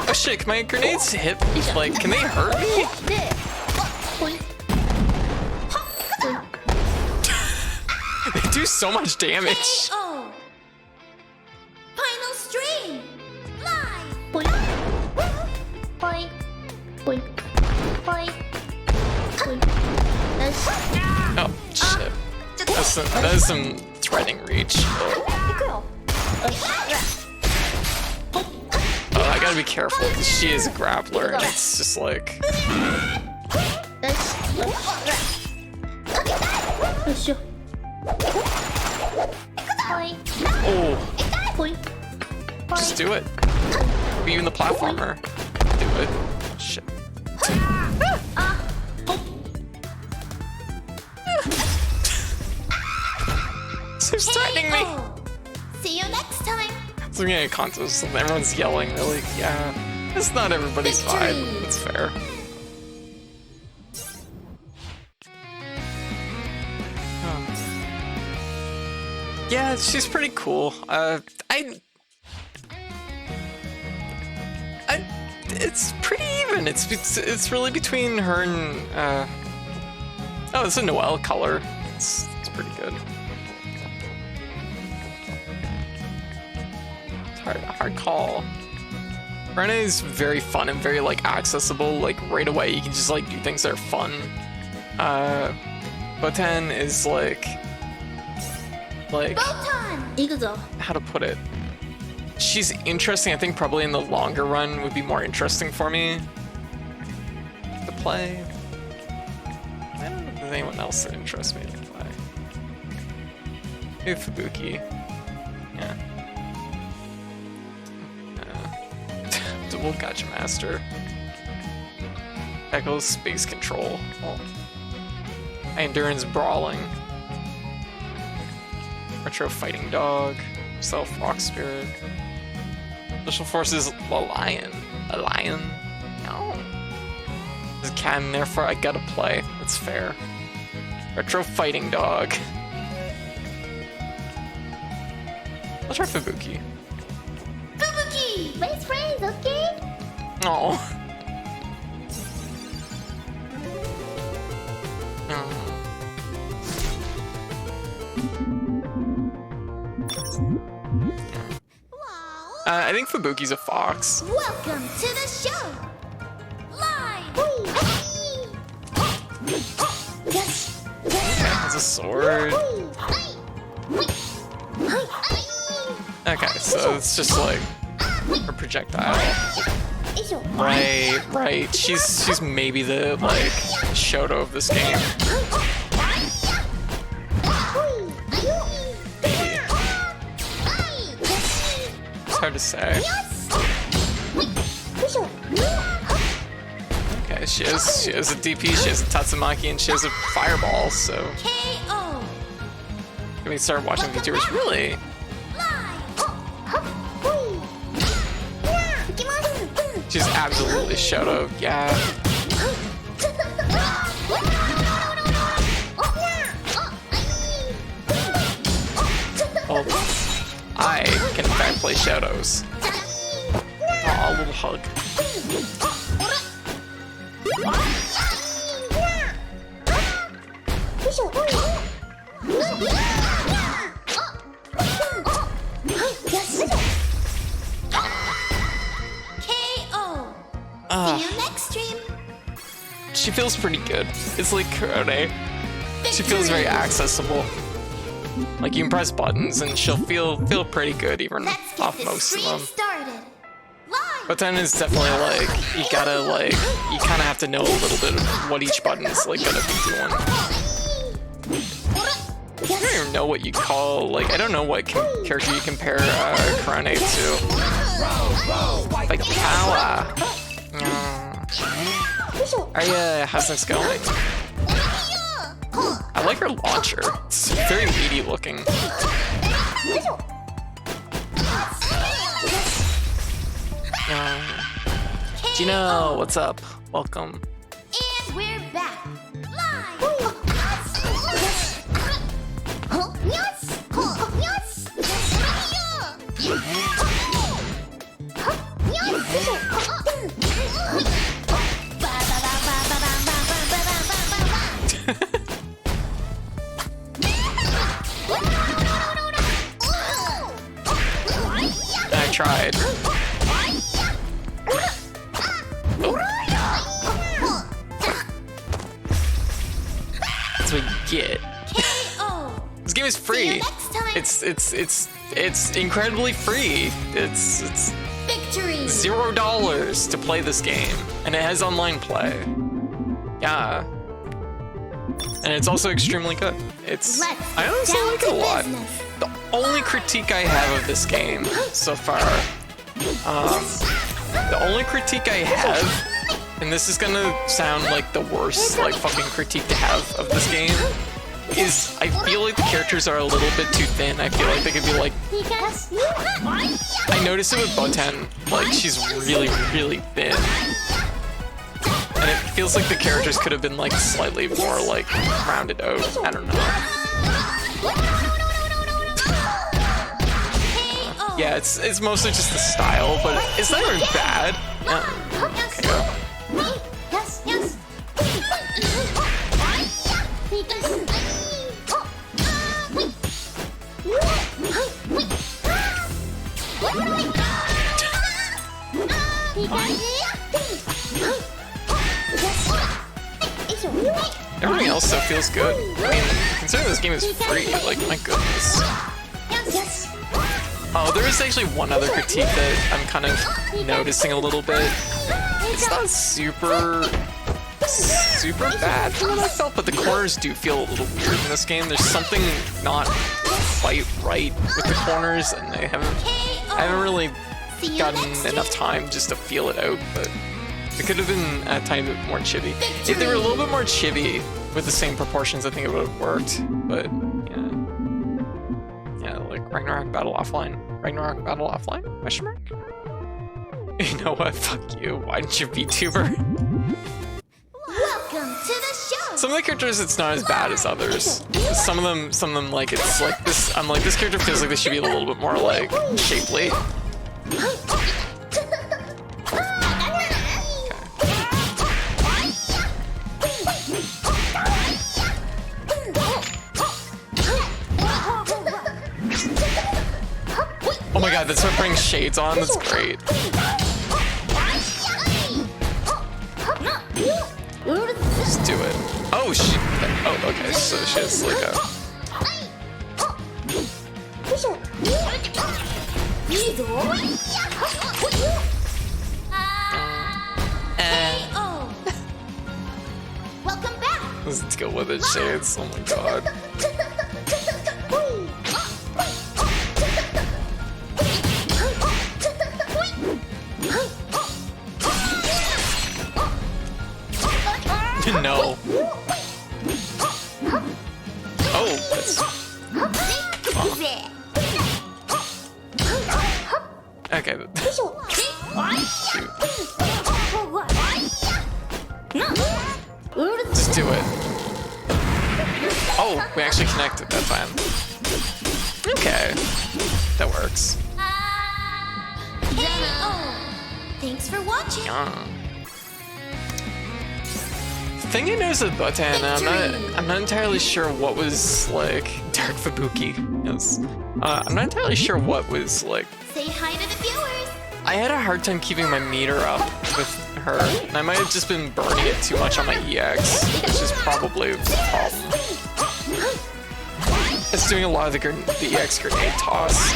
Oh shit, can my grenades hit? Like, can they hurt me? They do so much damage. KO. Final stream. Live. Oh shit. That is some threatening reach. Oh, I gotta be careful because she is a grappler and it's just like. Oh. Just do it. Be even the platformer. Do it. Shit. She's threatening me. See you next time. It's like a contest and everyone's yelling. They're like, yeah, it's not everybody's vibe. That's fair. Yeah, she's pretty cool. It's pretty even. It's really between her and oh, it's a Noelle color. It's pretty good. Hard call. Rene is very fun and very like accessible. Like right away, you can just like do things that are fun. Botan is like how to put it? She's interesting. I think probably in the longer run would be more interesting for me to play. I don't know if there's anyone else that interests me to play. Maybe Fubuki. Yeah. Dual Gotcha Master. Echo's Space Control. Oh. Endurance Brawling. Retro Fighting Dog. Self Rock Spirit. Special Forces a lion. A lion? No. There's a cat in there for I gotta play. That's fair. Retro Fighting Dog. I'll try Fubuki. Fubuki! Best friends, okay? Oh. I think Fubuki's a fox. Welcome to the show. Live. Has a sword. Okay, so it's just like a projectile. Right. She's maybe the like Shoto of this game. hard to say. Okay, she has a DP, she has a Tatsumaki, and she has a Fireball, so... KO. Can we start watching VTubers? Really? She's absolutely Shoto, yeah. Oh, I can in fact play Shadows. Aw, a little hug. KO. See you next stream. She feels pretty good. It's like Karate. She feels very accessible. Like you can press buttons and she'll feel pretty good even Let's off get most this of them. stream started. Live. But then it's definitely like you gotta like you kind of have to know a little bit of what each button is like gonna be doing. I don't even know what you call like I don't know what character you compare Karane to. Like power. How's this going? I like her launcher. It's very meaty looking. Gino, what's up? Welcome. And we're back. Live. I tried. That's what you get. KO. This game is See you free. next time. It's incredibly free. It's Victory. $0 to play this game, and it has online play. Yeah. And it's also extremely good. I honestly like it a lot. The only critique I have of this game so far, the only critique I have, and this is gonna sound like the worst like fucking critique to have of this game, is I feel like the characters are a little bit too thin. I feel like they could be like, I noticed it with Boten, like she's really, really thin. And it feels like the characters could have been like slightly more like rounded out. I don't know. Yeah, it's mostly just the style, but it's not even bad. Okay. Yes. Everything else though feels good. I mean, considering this game is free, like my goodness. Oh, there is actually one other critique that I'm kind of noticing a little bit. It's not super bad from what I felt, but the corners do feel a little weird in this game. There's something not quite right with the corners, and I haven't really gotten enough time just to feel it out, but it could have been a tiny bit more chibi. If they were a little bit more chibi with the same proportions, I think it would have worked, but yeah, like Ragnarok Battle Offline. Ragnarok Battle Offline? Question mark? You know what? Fuck you. Why didn't you VTuber? Welcome to the show. Some of the characters, it's not as bad as others. Some of them, like, it's like this. I'm like, this character feels like they should be a little bit more, like, shapely. Oh my god, that's what brings shades on. That's great. Just do it. Oh, shit. Oh, okay. So she has like a. Welcome back. Let's go with it, shades. Oh my god. cute. Just do it. Oh, we actually connected that time. Okay. That works. Thanks for watching. The thing I noticed with Button, I'm not entirely sure what was like Dark Fubuki. Yes. I'm not entirely sure what was like. Say hi to the viewers. I had a hard time keeping my meter up with her, and I might have just been burning it too much on my EX, which is probably the problem. It's doing a lot of the EX grenade toss.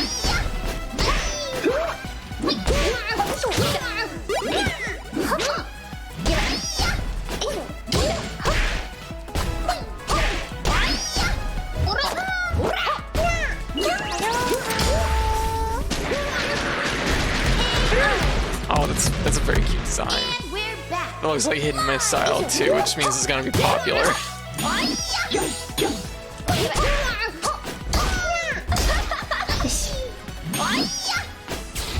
Oh, that's a very cute design. It looks like hidden missile too, which means it's gonna be popular.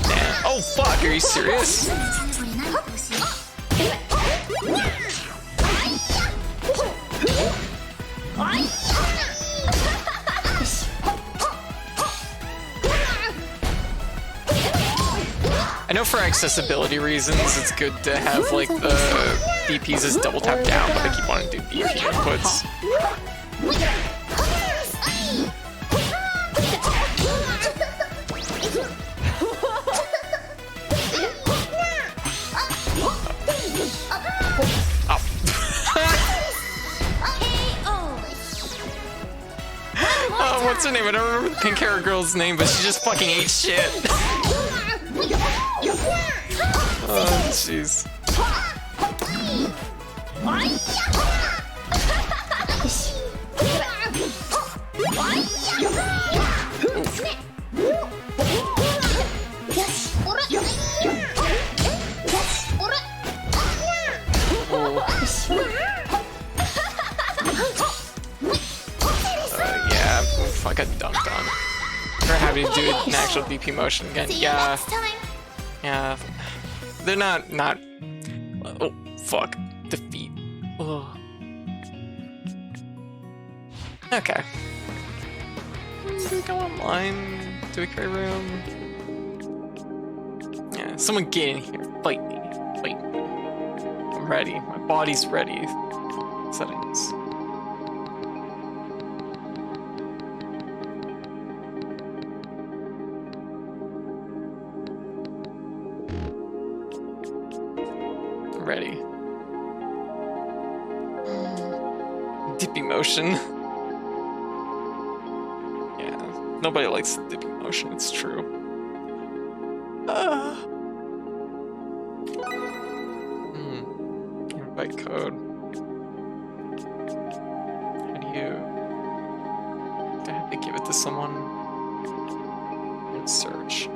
Damn. Oh fuck, are you serious? I know for accessibility reasons, it's good to have like the DPs as double tap down, but I keep wanting to do DP inputs. Oh, what's her name? I don't remember the pink hair girl's name, but she just fucking ate shit. Oh, jeez. Yeah, oof, I got dunked on. We're happy to do an actual DP motion again. Yeah. Yeah. They're not. Oh, fuck. Defeat. Ugh. Okay. Do we go online? Do we carry room? Yeah, someone get in here. Fight me. Fight me. I'm ready. My body's ready. Settings. Ready. Dippy motion. Yeah, nobody likes the dippy motion, it's true. Invite code. How do you... Do I have to give it to someone? And search.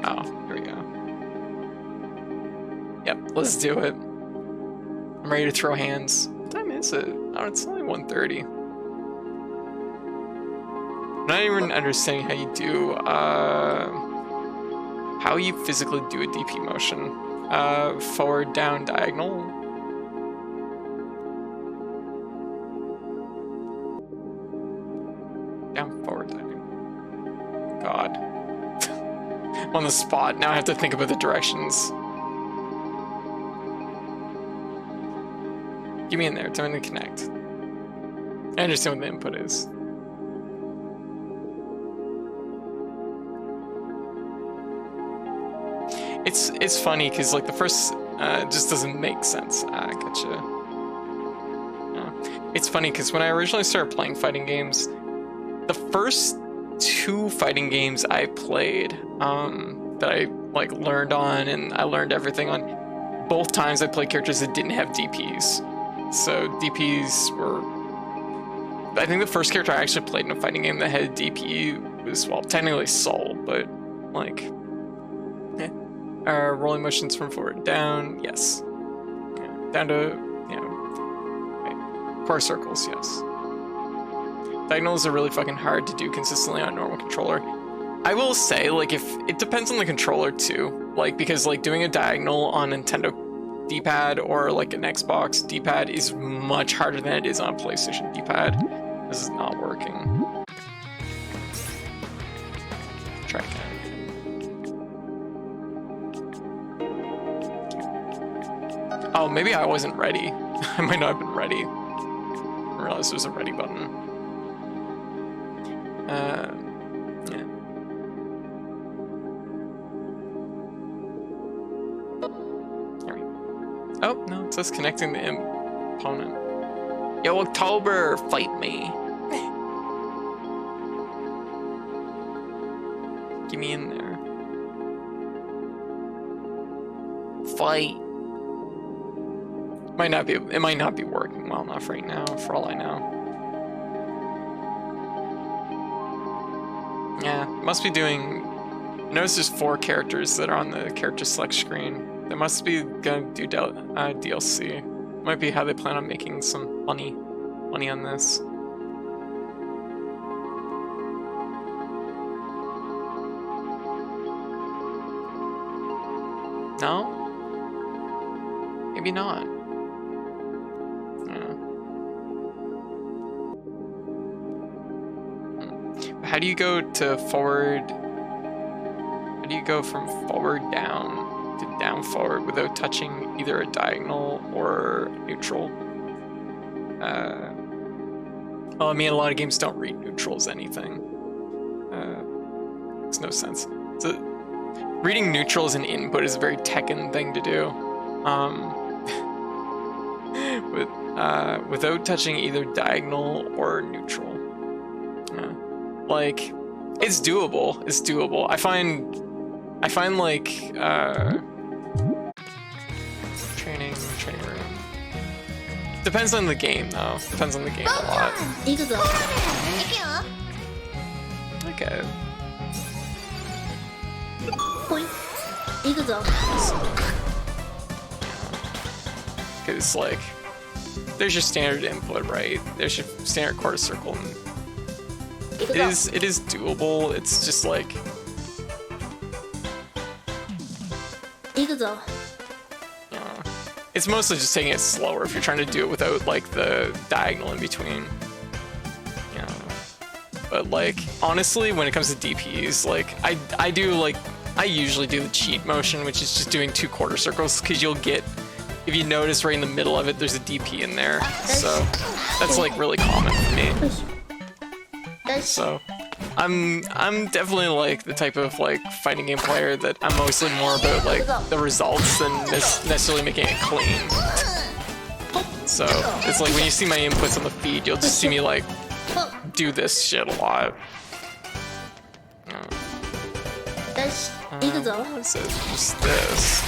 Oh, here we go. Yep, let's do it. I'm ready to throw hands. What time is it? Oh, it's only 1:30. I'm not even understanding how you do, how you physically do a DP motion. Forward, down, diagonal. Down, forward, diagonal. God. I'm on the spot. Now I have to think about the directions. Get me in there. Tell me to connect. I understand what the input is. It's funny because like the first just doesn't make sense. Gotcha. Yeah. It's funny because when I originally started playing fighting games, the first 2 fighting games I played that I like learned on and I learned everything on, both times I played characters that didn't have DPs. So DPs were... I think the first character I actually played in a fighting game that had a DP was, well, technically Soul, but like... rolling motions from forward down, yes. Yeah. Down to, core circles, yes. Diagonals are really fucking hard to do consistently on a normal controller. I will say, like, if it depends on the controller too. Like, because like doing a diagonal on Nintendo D-pad or like an Xbox D-pad is much harder than it is on a PlayStation D-pad. This is not working. Try again. Oh, maybe I wasn't ready. I might not have been ready. I didn't realize there was a ready button. Yeah. There we go. Oh, no, it says connecting the opponent. Yo, October, fight me. Get me in there. Fight. It might not be working well enough right now, for all I know. Yeah, it must be doing. Notice there's 4 characters that are on the character select screen. They must be gonna do DLC. Might be how they plan on making some money on this. No? Maybe not. How do you go to forward? How do you go from forward down to down forward without touching either a diagonal or neutral? Well, I mean, a lot of games don't read neutral as anything. Makes no sense. Reading neutral as an input is a very Tekken thing to do. Without touching either diagonal or neutral. Like, it's doable. It's doable. I find like training room. Depends on the game though. Depends on the game a lot. Okay. Because like, there's your standard input, right? There's your standard quarter circle. And it is doable. It's just like. It's mostly just taking it slower if you're trying to do it without like the diagonal in between. But like honestly, when it comes to DPs, like I usually do the cheat motion, which is just doing 2 quarter circles, because you'll get, if you notice right in the middle of it, there's a DP in there. So that's like really common for me. So I'm definitely like the type of like fighting game player that I'm mostly more about like the results than necessarily making it clean. So it's like when you see my inputs on the feed, you'll just see me like do this shit a lot. What is it? Just this.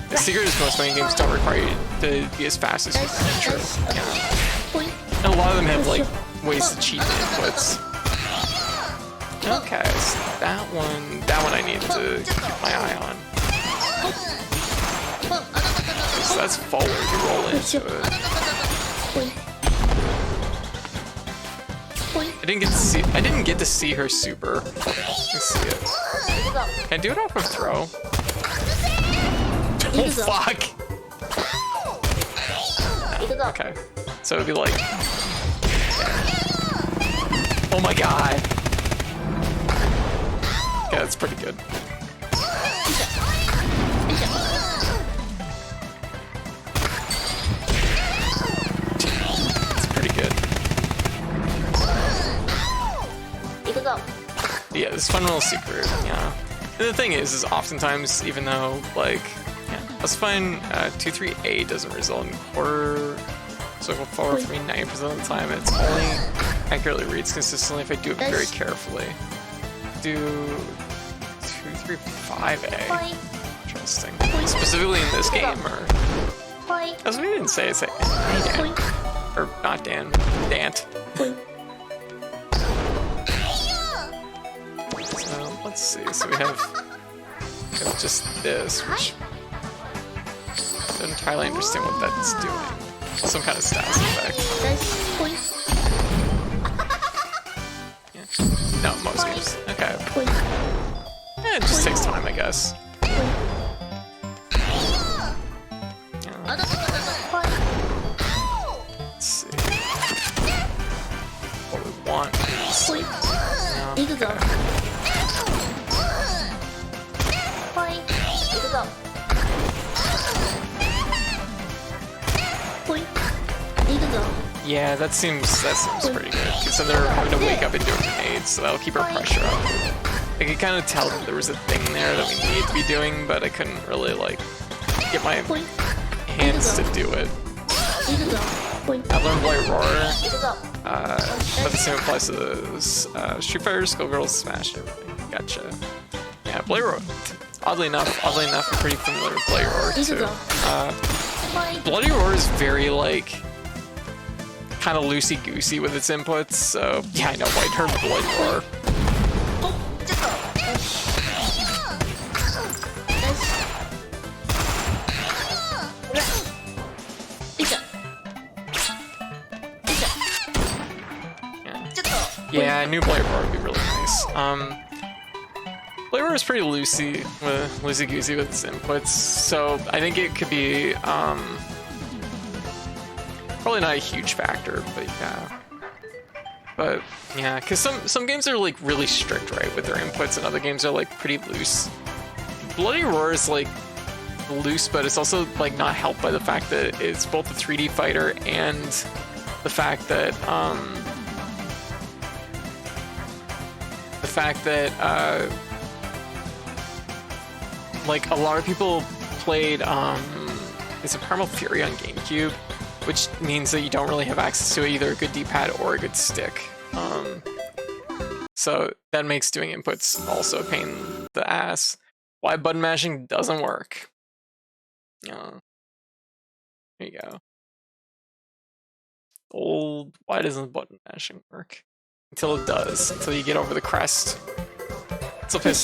The secret is most fighting games don't require you to be as fast as you can. And a lot of them have like ways to cheat the inputs. Okay, so that one I need to keep my eye on. So that's forward, you roll into it. I didn't get to see her super. Let's see it. Can I do it off of throw? Oh fuck! Okay. So it'd be like. Oh my god. Yeah, that's pretty good. It's pretty good. Yeah, this fun little secret, yeah. And the thing is oftentimes, even though, like, yeah, let's find 2-3-A doesn't result in quarter circle forward for me 90% of the time. It's only accurately reads consistently if I do it very carefully. Do 2-3-5-A. Interesting. Specifically in this game, or? As we didn't say, it's like Dan. Or not Dan, Dant. So let's see. So we have just this, which I don't entirely understand what that's doing. Some kind of stats effect. Yeah. No, most games. Okay. It just takes time, I guess. Let's see. What we want is... Okay. Yeah, that seems pretty good. Because then they're having to wake up and do a grenade, so that'll keep our pressure up. I could kind of tell that there was a thing there that we needed to be doing, but I couldn't really like get my hands to do it. I learned Blight Roar, but the same applies to those Street Fighter, Skullgirls, Smash, and everything. Gotcha. Yeah, Blight Roar. Oddly enough, I'm pretty familiar with Blight Roar too. Bloody Roar is very like kind of loosey-goosey with its inputs, so yeah, I know White heard Bloody Roar. Yeah, new Blight Roar would be really nice. Blight Roar is pretty loosey-goosey with its inputs, so I think it could be probably not a huge factor, but yeah. But yeah, because some games are like really strict, right, with their inputs, and other games are like pretty loose. Bloody Roar is like loose, but it's also like not helped by the fact that it's both a 3D fighter and the fact that like a lot of people played it's a Primal Fury on GameCube, which means that you don't really have access to either a good D-pad or a good stick. So that makes doing inputs also a pain in the ass. Why button mashing doesn't work. There you go. Why doesn't button mashing work? Until it does, until you get over the crest. Let's hope it's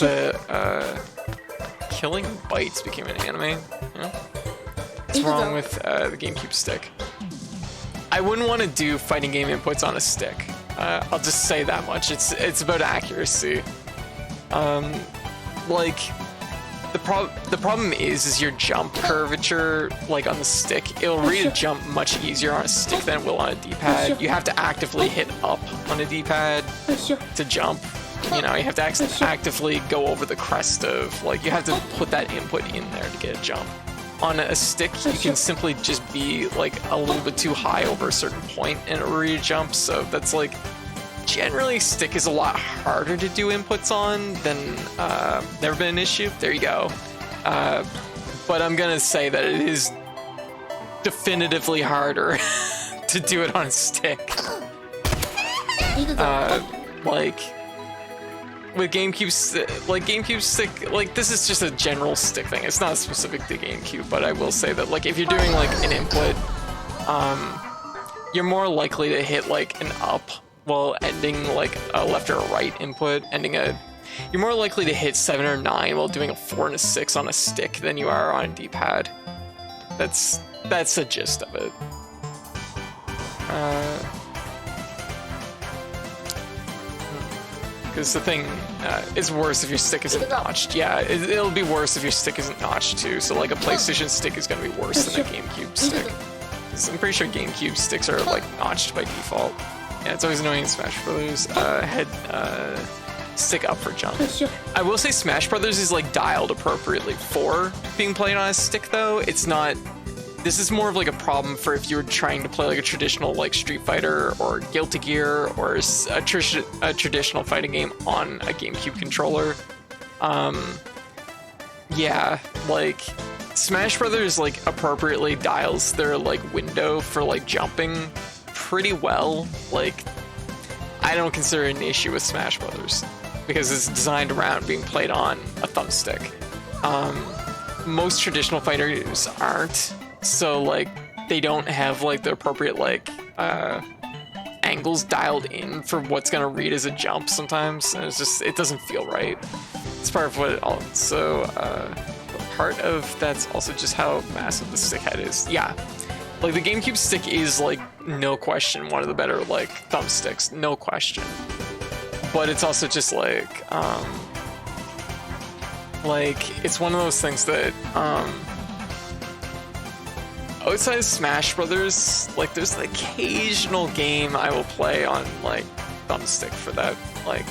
Killing Bites became an anime. Yeah. What's wrong with the GameCube stick? I wouldn't want to do fighting game inputs on a stick. I'll just say that much. It's about accuracy. Like the problem is your jump curvature, like on the stick. It'll read a jump much easier on a stick than it will on a D-pad. You have to actively hit up on a D-pad to jump. You know, you have to actively go over the crest of, like, you have to put that input in there to get a jump. On a stick, you can simply just be, like, a little bit too high over a certain point and it'll read a jump, so that's, like, generally stick is a lot harder to do inputs on than, never been an issue. There you go. But I'm gonna say that it is definitively harder to do it on a stick. Like, with GameCube stick, like, this is just a general stick thing. It's not specific to GameCube, but I will say that, like, if you're doing, like, an input, you're more likely to hit, like, an up while ending, like, a left or a right input. You're more likely to hit 7 or 9 while doing a 4 and a 6 on a stick than you are on a D-pad. That's the gist of it. Because the thing is worse if your stick isn't notched. Yeah, it'll be worse if your stick isn't notched too. So like a PlayStation stick is going to be worse than a GameCube stick. 'Cause I'm pretty sure GameCube sticks are like notched by default. Yeah, it's always annoying in Smash Brothers. Head stick up for jump. I will say Smash Brothers is like dialed appropriately for being played on a stick though. It's not. This is more of like a problem for if you're trying to play like a traditional like Street Fighter or Guilty Gear or a traditional fighting game on a GameCube controller. Yeah, like Smash Brothers like appropriately dials their like window for like jumping pretty well. Like, I don't consider it an issue with Smash Brothers because it's designed around being played on a thumbstick. Most traditional fighters aren't. So, like, they don't have, like, the appropriate, like, angles dialed in for what's gonna read as a jump sometimes. And it's just, it doesn't feel right. It's part of what it all, so, part of that's also just how massive the stick head is. Yeah. Like, the GameCube stick is, like, no question one of the better, like, thumbsticks. No question. But it's also just, like, like, it's one of those things that, outside of Smash Brothers, like, there's an occasional game I will play on, like, thumbstick for that, like,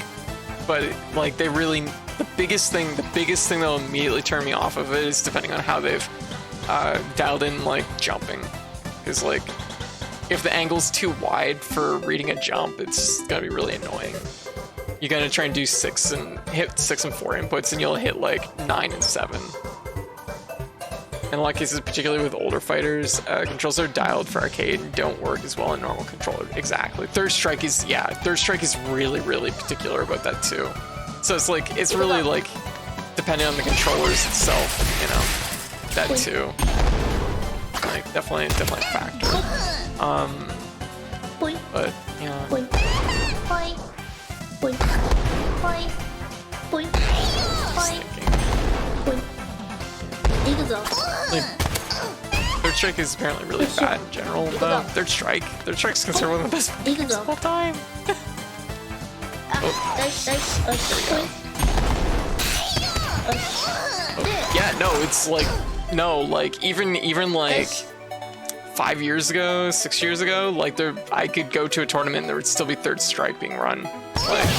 but, like, they really, the biggest thing that'll immediately turn me off of it is depending on how they've, dialed in, like, jumping, is, like, if the angle's too wide for reading a jump, it's gonna be really annoying. You're gonna try and do hit 6 and 4 inputs, and you'll hit, like, 9 and 7. In a lot of cases, particularly with older fighters, controls that are dialed for arcade and don't work as well in normal controller. Exactly. Third Strike is really, really particular about that too. So it's like, it's really like, depending on the controllers itself, you know, that too. Like, definitely a factor. But, yeah. Like, Third Strike is apparently really bad in general, though. Third Strike's considered one of the best games of all time. Oh, yeah, no, it's like, no, like, even like 5 years ago, 6 years ago, like, I could go to a tournament and there would still be Third Strike being run. Like,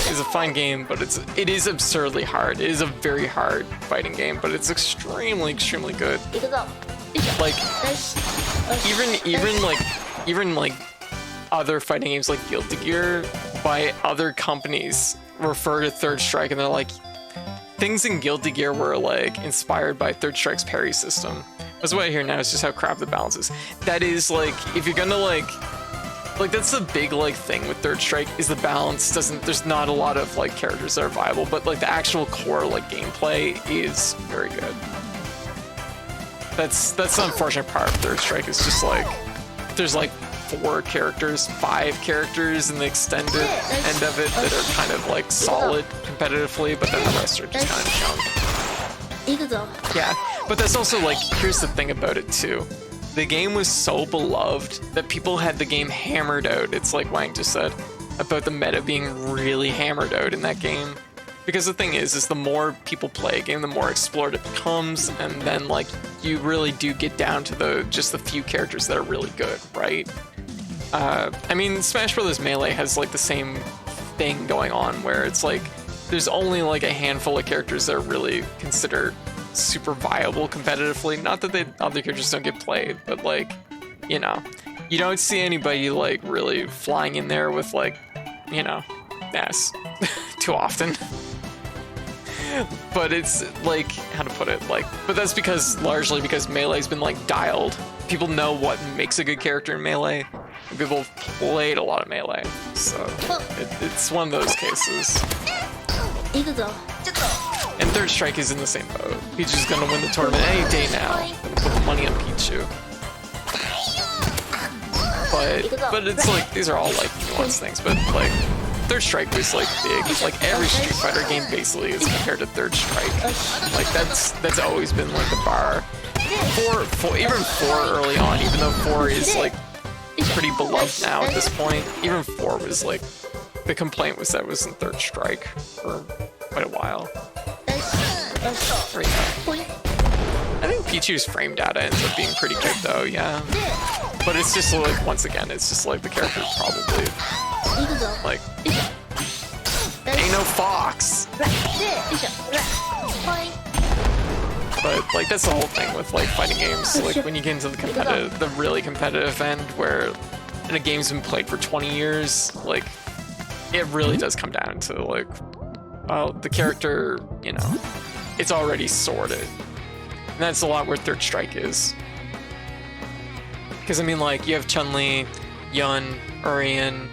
it's a fine game, but it is absurdly hard. It is a very hard fighting game, but it's extremely, extremely good. Like, even like other fighting games like Guilty Gear by other companies refer to Third Strike, and they're like, things in Guilty Gear were like inspired by Third Strike's parry system. That's what I hear now, is just how crap the balance is. That is like, if you're gonna like that's the big like thing with Third Strike, is the balance there's not a lot of like characters that are viable, but like the actual core like gameplay is very good. That's the unfortunate part of Third Strike, is just like, there's like 5 characters in the extended end of it that are kind of like solid competitively, but then the rest are just kind of junk. Yeah, but that's also like, here's the thing about it too. The game was so beloved that people had the game hammered out. It's like Wang just said about the meta being really hammered out in that game. Because the thing is the more people play a game, the more explored it becomes, and then like you really do get down to just the few characters that are really good, right? I mean, Smash Bros. Melee has like the same thing going on, where it's like there's only like a handful of characters that are really considered super viable competitively. Not that other characters don't get played, but like, you know, you don't see anybody like really flying in there with like, you know, ass too often. But it's like, how to put it, like, but that's largely because Melee's been like dialed. People know what makes a good character in Melee, and people have played a lot of Melee, so it's one of those cases. And Third Strike is in the same boat. Peach is gonna win the tournament any day now. I'm gonna put the money on Pichu. But it's like, these are all like nuanced things, but like, Third Strike was like big. Like every Street Fighter game basically is compared to Third Strike. Like that's always been like the bar. Even 4 early on, even though 4 is like pretty beloved now at this point, even 4 was like, the complaint was that it was in Third Strike for quite a while. Right now. I think Pichu's frame data ends up being pretty good though, yeah. But it's just like, once again, it's just like the character probably like, ain't no fox. But like, that's the whole thing with like fighting games. Like when you get into the really competitive end, where a game's been played for 20 years, like it really does come down to like, well, the character, you know, it's already sorted. And that's a lot where Third Strike is. Because I mean, like, you have Chun-Li, Yun, Urien,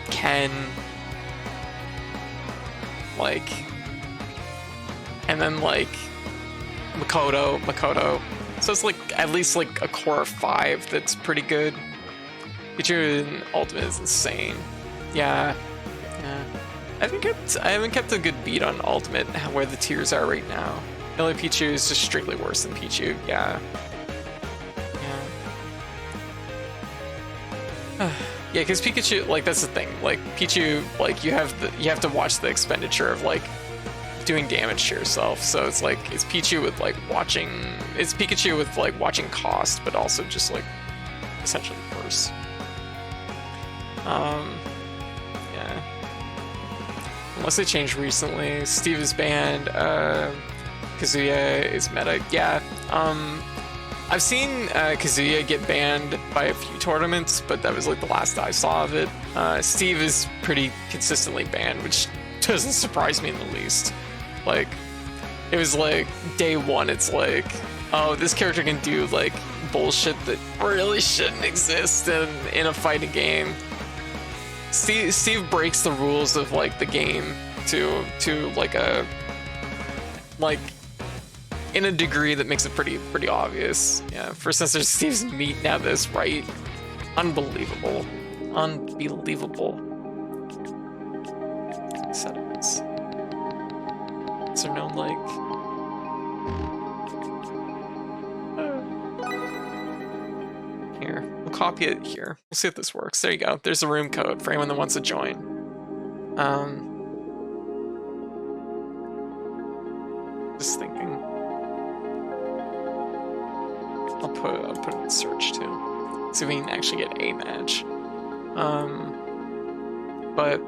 Ken, like, and then like Makoto. So it's like at least like a core of 5 that's pretty good. Pichu in Ultimate is insane. Yeah. I haven't kept a good beat on Ultimate, where the tiers are right now. Melee Pichu is just strictly worse than Pichu. Yeah. Yeah, because Pikachu, like, that's the thing. Like, Pichu, like, you have to watch the expenditure of, like, doing damage to yourself. So it's like, it's Pichu with, like, it's Pikachu with, like, watching cost, but also just, like, essentially worse. Yeah. Unless they changed recently. Steve is banned. Kazuya is meta. Yeah. I've seen Kazuya get banned by a few tournaments, but that was like the last I saw of it. Steve is pretty consistently banned, which doesn't surprise me in the least. Like, it was like day one, it's like, oh, this character can do like bullshit that really shouldn't exist in a fighting game. Steve breaks the rules of like the game to like a in a degree that makes it pretty obvious. Yeah, for instance, there's Steve's meat now this, right? Unbelievable. Unbelievable. Settings. Is there no, like... Here, we'll copy it here. We'll see if this works. There you go. There's a room code for anyone that wants to join. Just thinking. I'll put it in search too. See if we can actually get a match. But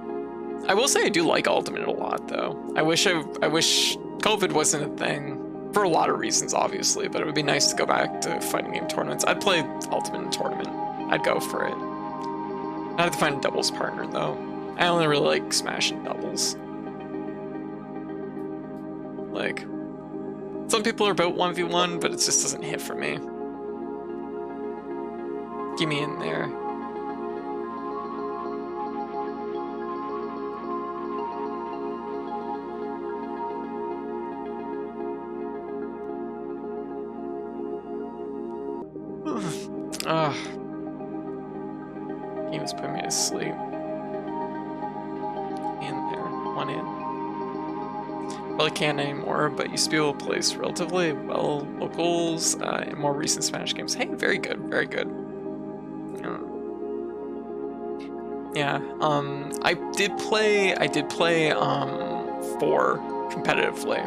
I will say I do like Ultimate a lot though. I wish COVID wasn't a thing for a lot of reasons, obviously, but it would be nice to go back to fighting game tournaments. I'd play Ultimate in a tournament. I'd go for it. I'd have to find a doubles partner though. I only really like smashing doubles. Like, some people are about 1v1, but it just doesn't hit for me. Get me in there. Ugh. Game's putting me to sleep. In there. One in. Really can't anymore, but used to be able to place relatively well locals in more recent Spanish games. Hey, very good, very good. Yeah, I did play 4 competitively.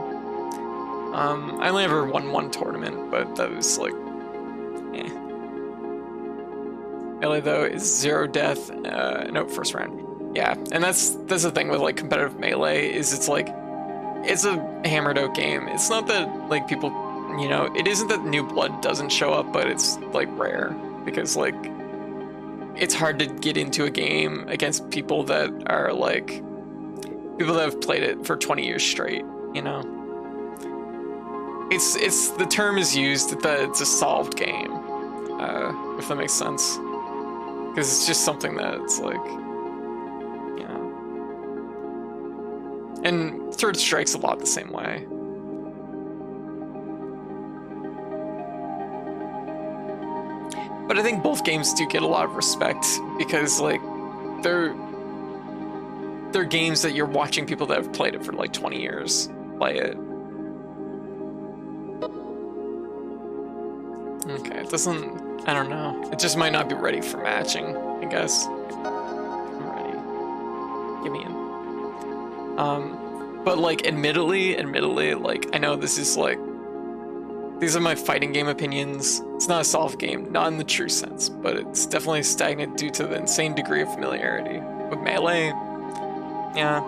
I only ever won 1 tournament, but that was like, eh. Melee though is 0 death, no first round. Yeah, and that's the thing with like competitive Melee is it's like, it's a hammered out game. It's not that like people, you know, it isn't that new blood doesn't show up, but it's like rare because like it's hard to get into a game against people that are like people that have played it for 20 years straight, you know. It's the term is used that it's a solved game, if that makes sense, because it's just something that's like, you know. And Third Strike's a lot the same way. But I think both games do get a lot of respect because, like, they're games that you're watching people that have played it for like 20 years play it. Okay, it doesn't, I don't know. It just might not be ready for matching, I guess. I'm ready. Get me in. But like, admittedly, like, I know this is like, these are my fighting game opinions. It's not a solved game, not in the true sense, but it's definitely stagnant due to the insane degree of familiarity. With Melee, yeah.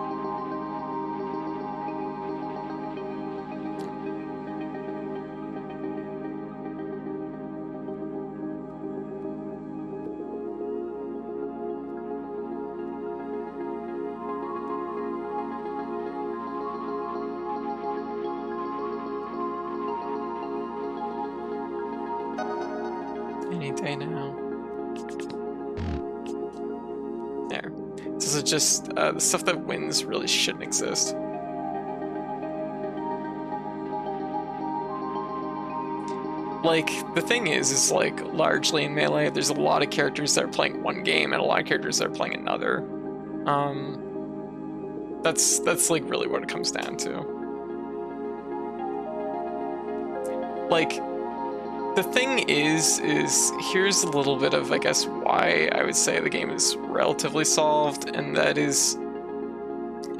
Any day now. There. This is just the stuff that wins really shouldn't exist. Like, the thing is like, largely in Melee, there's a lot of characters that are playing one game and a lot of characters that are playing another. That's like really what it comes down to. Like, the thing is here's a little bit of, I guess, why I would say the game is relatively solved, and that is,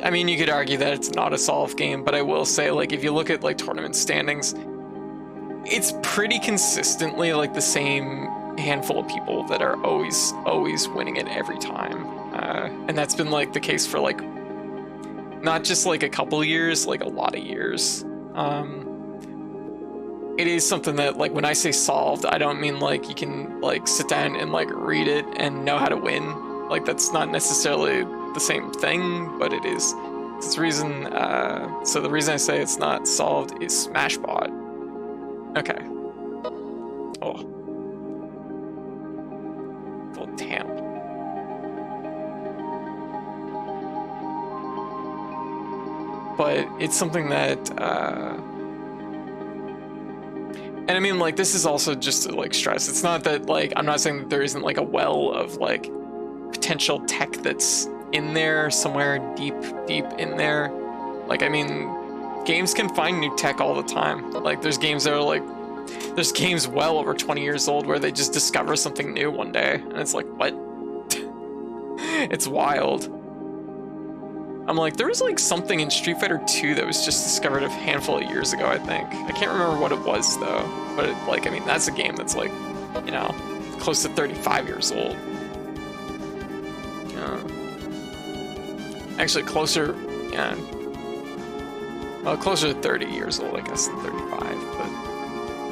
I mean, you could argue that it's not a solved game, but I will say, like, if you look at like tournament standings, it's pretty consistently like the same handful of people that are always winning it every time, and that's been like the case for like not just like a couple years, like a lot of years. It is something that, like, when I say solved, I don't mean like you can like sit down and like read it and know how to win. Like, that's not necessarily the same thing, but it is. It's the reason. So the reason I say it's not solved is Smashbot. Okay. Oh. Full tamp. But it's something that, and I mean, like, this is also just to like stress, it's not that, like, I'm not saying that there isn't like a well of like potential tech that's in there somewhere deep in there. Like, I mean, games can find new tech all the time. Like, there's games that are like, there's games well over 20 years old where they just discover something new one day, and it's like, what? It's wild. I'm like, there was like something in Street Fighter 2 that was just discovered a handful of years ago, I think. I can't remember what it was though, but like, I mean, that's a game that's like, you know, close to 35 years old. Actually closer, yeah, well, closer to 30 years old, I guess, than 35, but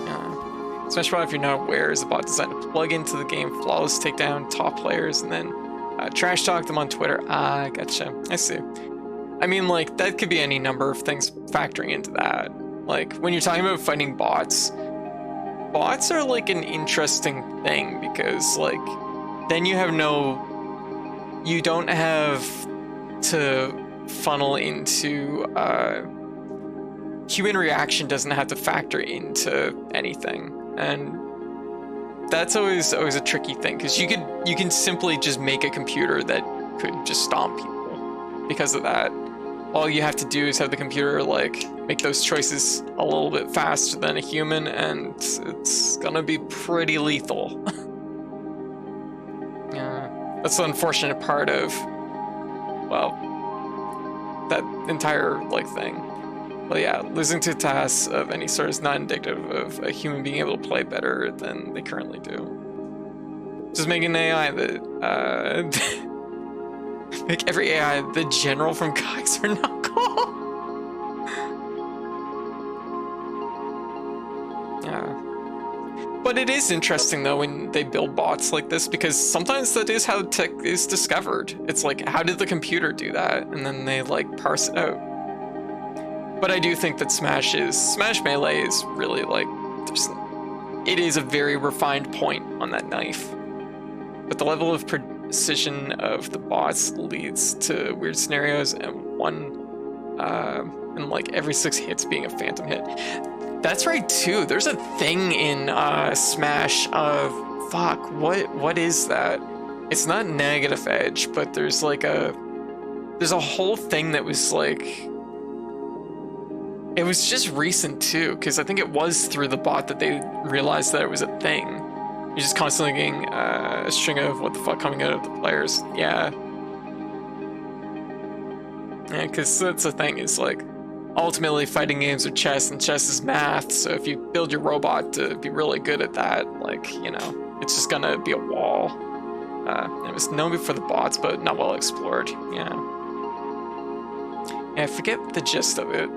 yeah. Smashbot, if you're not aware, is a bot designed to plug into the game, flawless takedown top players, and then trash talk them on Twitter. Ah, gotcha. I see. I mean, like, that could be any number of things factoring into that. Like, when you're talking about fighting bots, bots are like an interesting thing because, like, then you don't have to funnel into, human reaction doesn't have to factor into anything. And that's always a tricky thing, because you can simply just make a computer that could just stomp people because of that. All you have to do is have the computer like make those choices a little bit faster than a human, and it's gonna be pretty lethal. Yeah, that's the unfortunate part of, well, that entire like thing. Well, yeah, losing to tasks of any sort is not indicative of a human being able to play better than they currently do. Just make an AI that, make every AI the general from Cogs or Knuckle. Yeah. But it is interesting though when they build bots like this, because sometimes that is how tech is discovered. It's like, how did the computer do that? And then they like parse it out. But I do think that Smash Melee is really like, it is a very refined point on that knife. But the level of precision of the bots leads to weird scenarios, and and like every 6 hits being a phantom hit. That's right too. There's a thing in Smash of, fuck, what is that? It's not negative edge, but there's like there's a whole thing that was like, it was just recent too, because I think it was through the bot that they realized that it was a thing. You're just constantly getting a string of what the fuck coming out of the players. Yeah. Yeah, because that's the thing, is like, ultimately fighting games are chess, and chess is math, so if you build your robot to be really good at that, like, you know, it's just gonna be a wall. It was known before the bots, but not well explored. Yeah. Yeah, I forget the gist of it.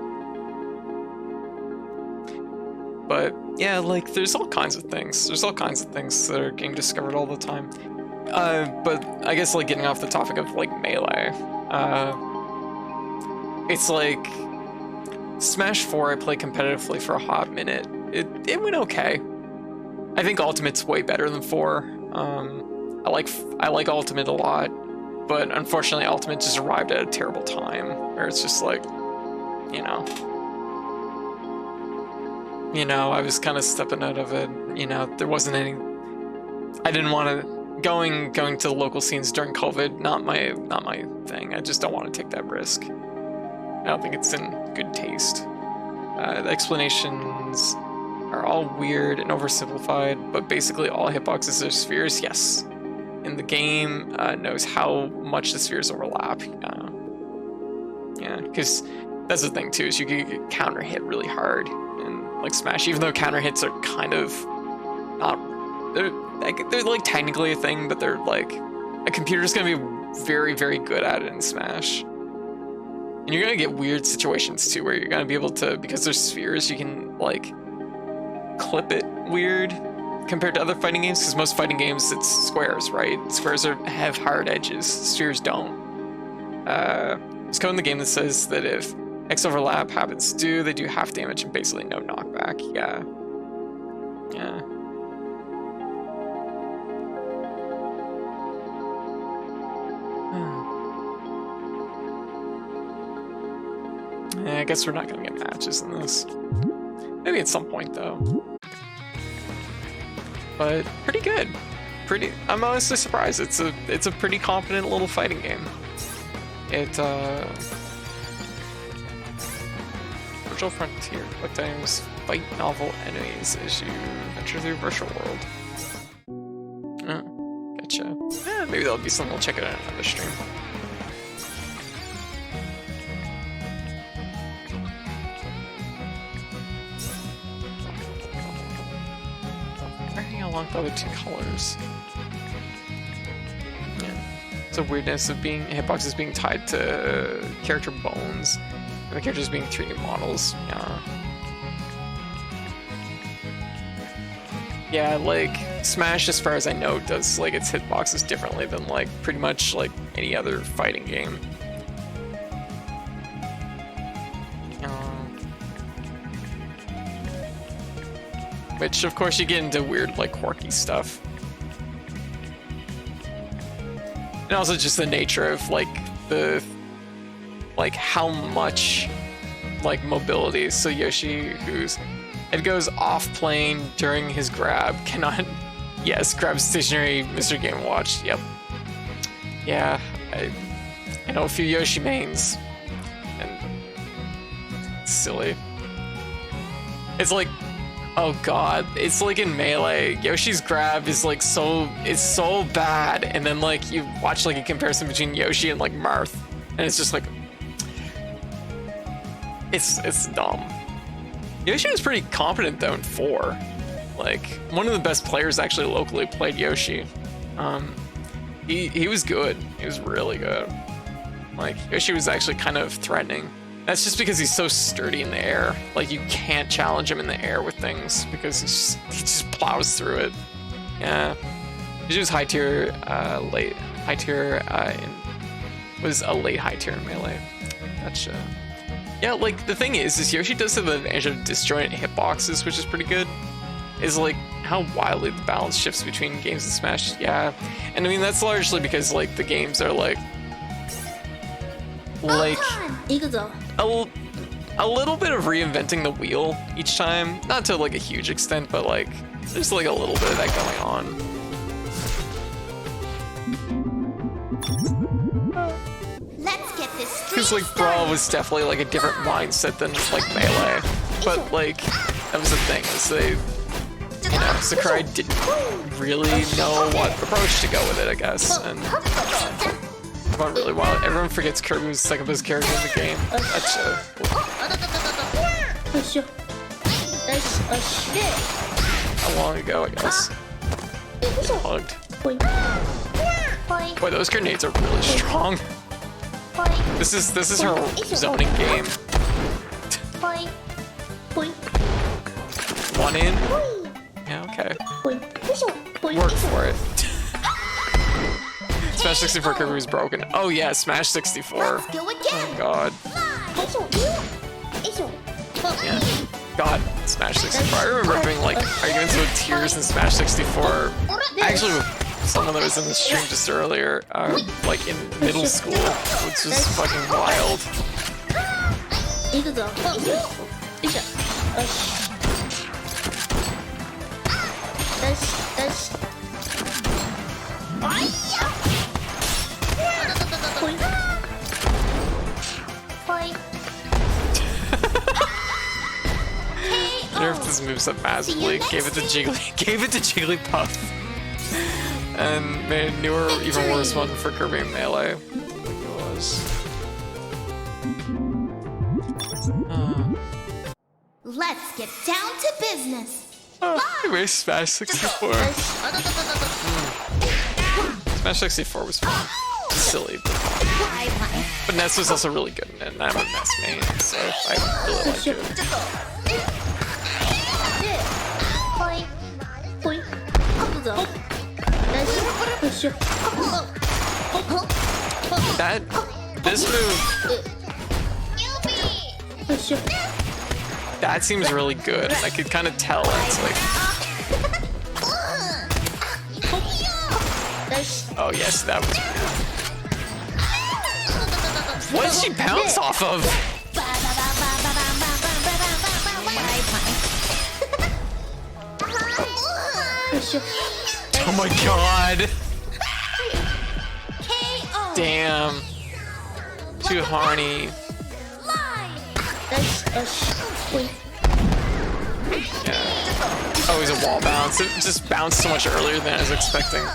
But yeah, like, there's all kinds of things. There's all kinds of things that are getting discovered all the time. But I guess, like, getting off the topic of like Melee, it's like Smash 4 I played competitively for a hot minute. It went okay. I think Ultimate's way better than 4. I like Ultimate a lot, but unfortunately Ultimate just arrived at a terrible time where it's just like, you know, I was kind of stepping out of it. You know, there wasn't any. I didn't want to going to the local scenes during COVID. Not my thing. I just don't want to take that risk. I don't think it's in good taste. The explanations are all weird and oversimplified, but basically all hitboxes are spheres, yes. And the game knows how much the spheres overlap. Yeah, because that's the thing too, is you can get counter hit really hard in like Smash, even though counter hits are kind of not, they're like technically a thing, but they're like, a computer's gonna be very, very good at it in Smash. And you're gonna get weird situations too, where you're gonna be able to, because there's spheres, you can like clip it weird compared to other fighting games, because most fighting games it's squares, right? Squares have hard edges, spheres don't. There's code in the game that says that if X overlap happens to, they do half damage and basically no knockback. Yeah. Yeah. I guess we're not gonna get matches in this. Maybe at some point though. But pretty good. I'm honestly surprised. It's a pretty competent little fighting game. Virtual Frontier. What times fight novel enemies as you venture through virtual world. Oh, gotcha. Yeah, maybe that'll be something we'll check out on another stream. Along the other two colors. Yeah. It's a weirdness of hitboxes being tied to character bones, and the characters being 3D models. Yeah. Yeah, like Smash, as far as I know, does like its hitboxes differently than like pretty much like any other fighting game. Which, of course, you get into weird, like, quirky stuff. And also just the nature of, like, how much, like, mobility. So Yoshi, whose head goes off-plane during his grab, cannot, yes, grab stationary Mr. Game & Watch, yep. Yeah, I know a few Yoshi mains, and it's silly. It's like, oh god, it's like in Melee, Yoshi's grab is like so bad, and then like you watch like a comparison between Yoshi and like Marth, and it's just like, it's dumb. Yoshi was pretty competent though in 4. Like, one of the best players actually locally played Yoshi. He was good, he was really good. Like, Yoshi was actually kind of threatening. That's just because he's so sturdy in the air. Like, you can't challenge him in the air with things because he just plows through it. Yeah. Yoshi was high tier, late high tier, was a late high tier in Melee. Gotcha. Yeah, like, the thing is Yoshi does have the advantage of disjointed hitboxes, which is pretty good. Is like how wildly the balance shifts between games and Smash. Yeah. And I mean, that's largely because like the games are like a little bit of reinventing the wheel each time, not to like a huge extent, but like there's like a little bit of that going on. Let's get this. Because like Brawl was definitely like a different mindset than like Melee, but like that was the thing, is they, you know, Sakurai didn't really know what approach to go with it, I guess, and went really wild. Everyone forgets Kirby was the second best character in the game. Gotcha. How long ago, I guess? Get hugged. Boy, those grenades are really strong. This is her zoning game. One in? Yeah, okay. Work for it. Smash 64 Kirby was broken. Oh yeah, Smash 64. Oh god. Yeah. God, Smash 64. I remember doing like arguments with tears in Smash 64. Actually, with someone that was in the stream just earlier, like in middle school, which was fucking wild. nerfed his moveset massively, gave it to Jigglypuff, and made a newer, even worse one for Kirby Melee. I think it was. Let's get down to business. Anyway, Smash 64. Smash 64 was fun. Silly, but fun. But Ness was also really good, and I'm a Ness main, so I really like it. This move, that seems really good. I could kind of tell it's like, oh yes, that was weird. What did she bounce off of? Oh my god! Damn. Too horny. Yeah. Oh, he's a wall bounce. It just bounced so much earlier than I was expecting.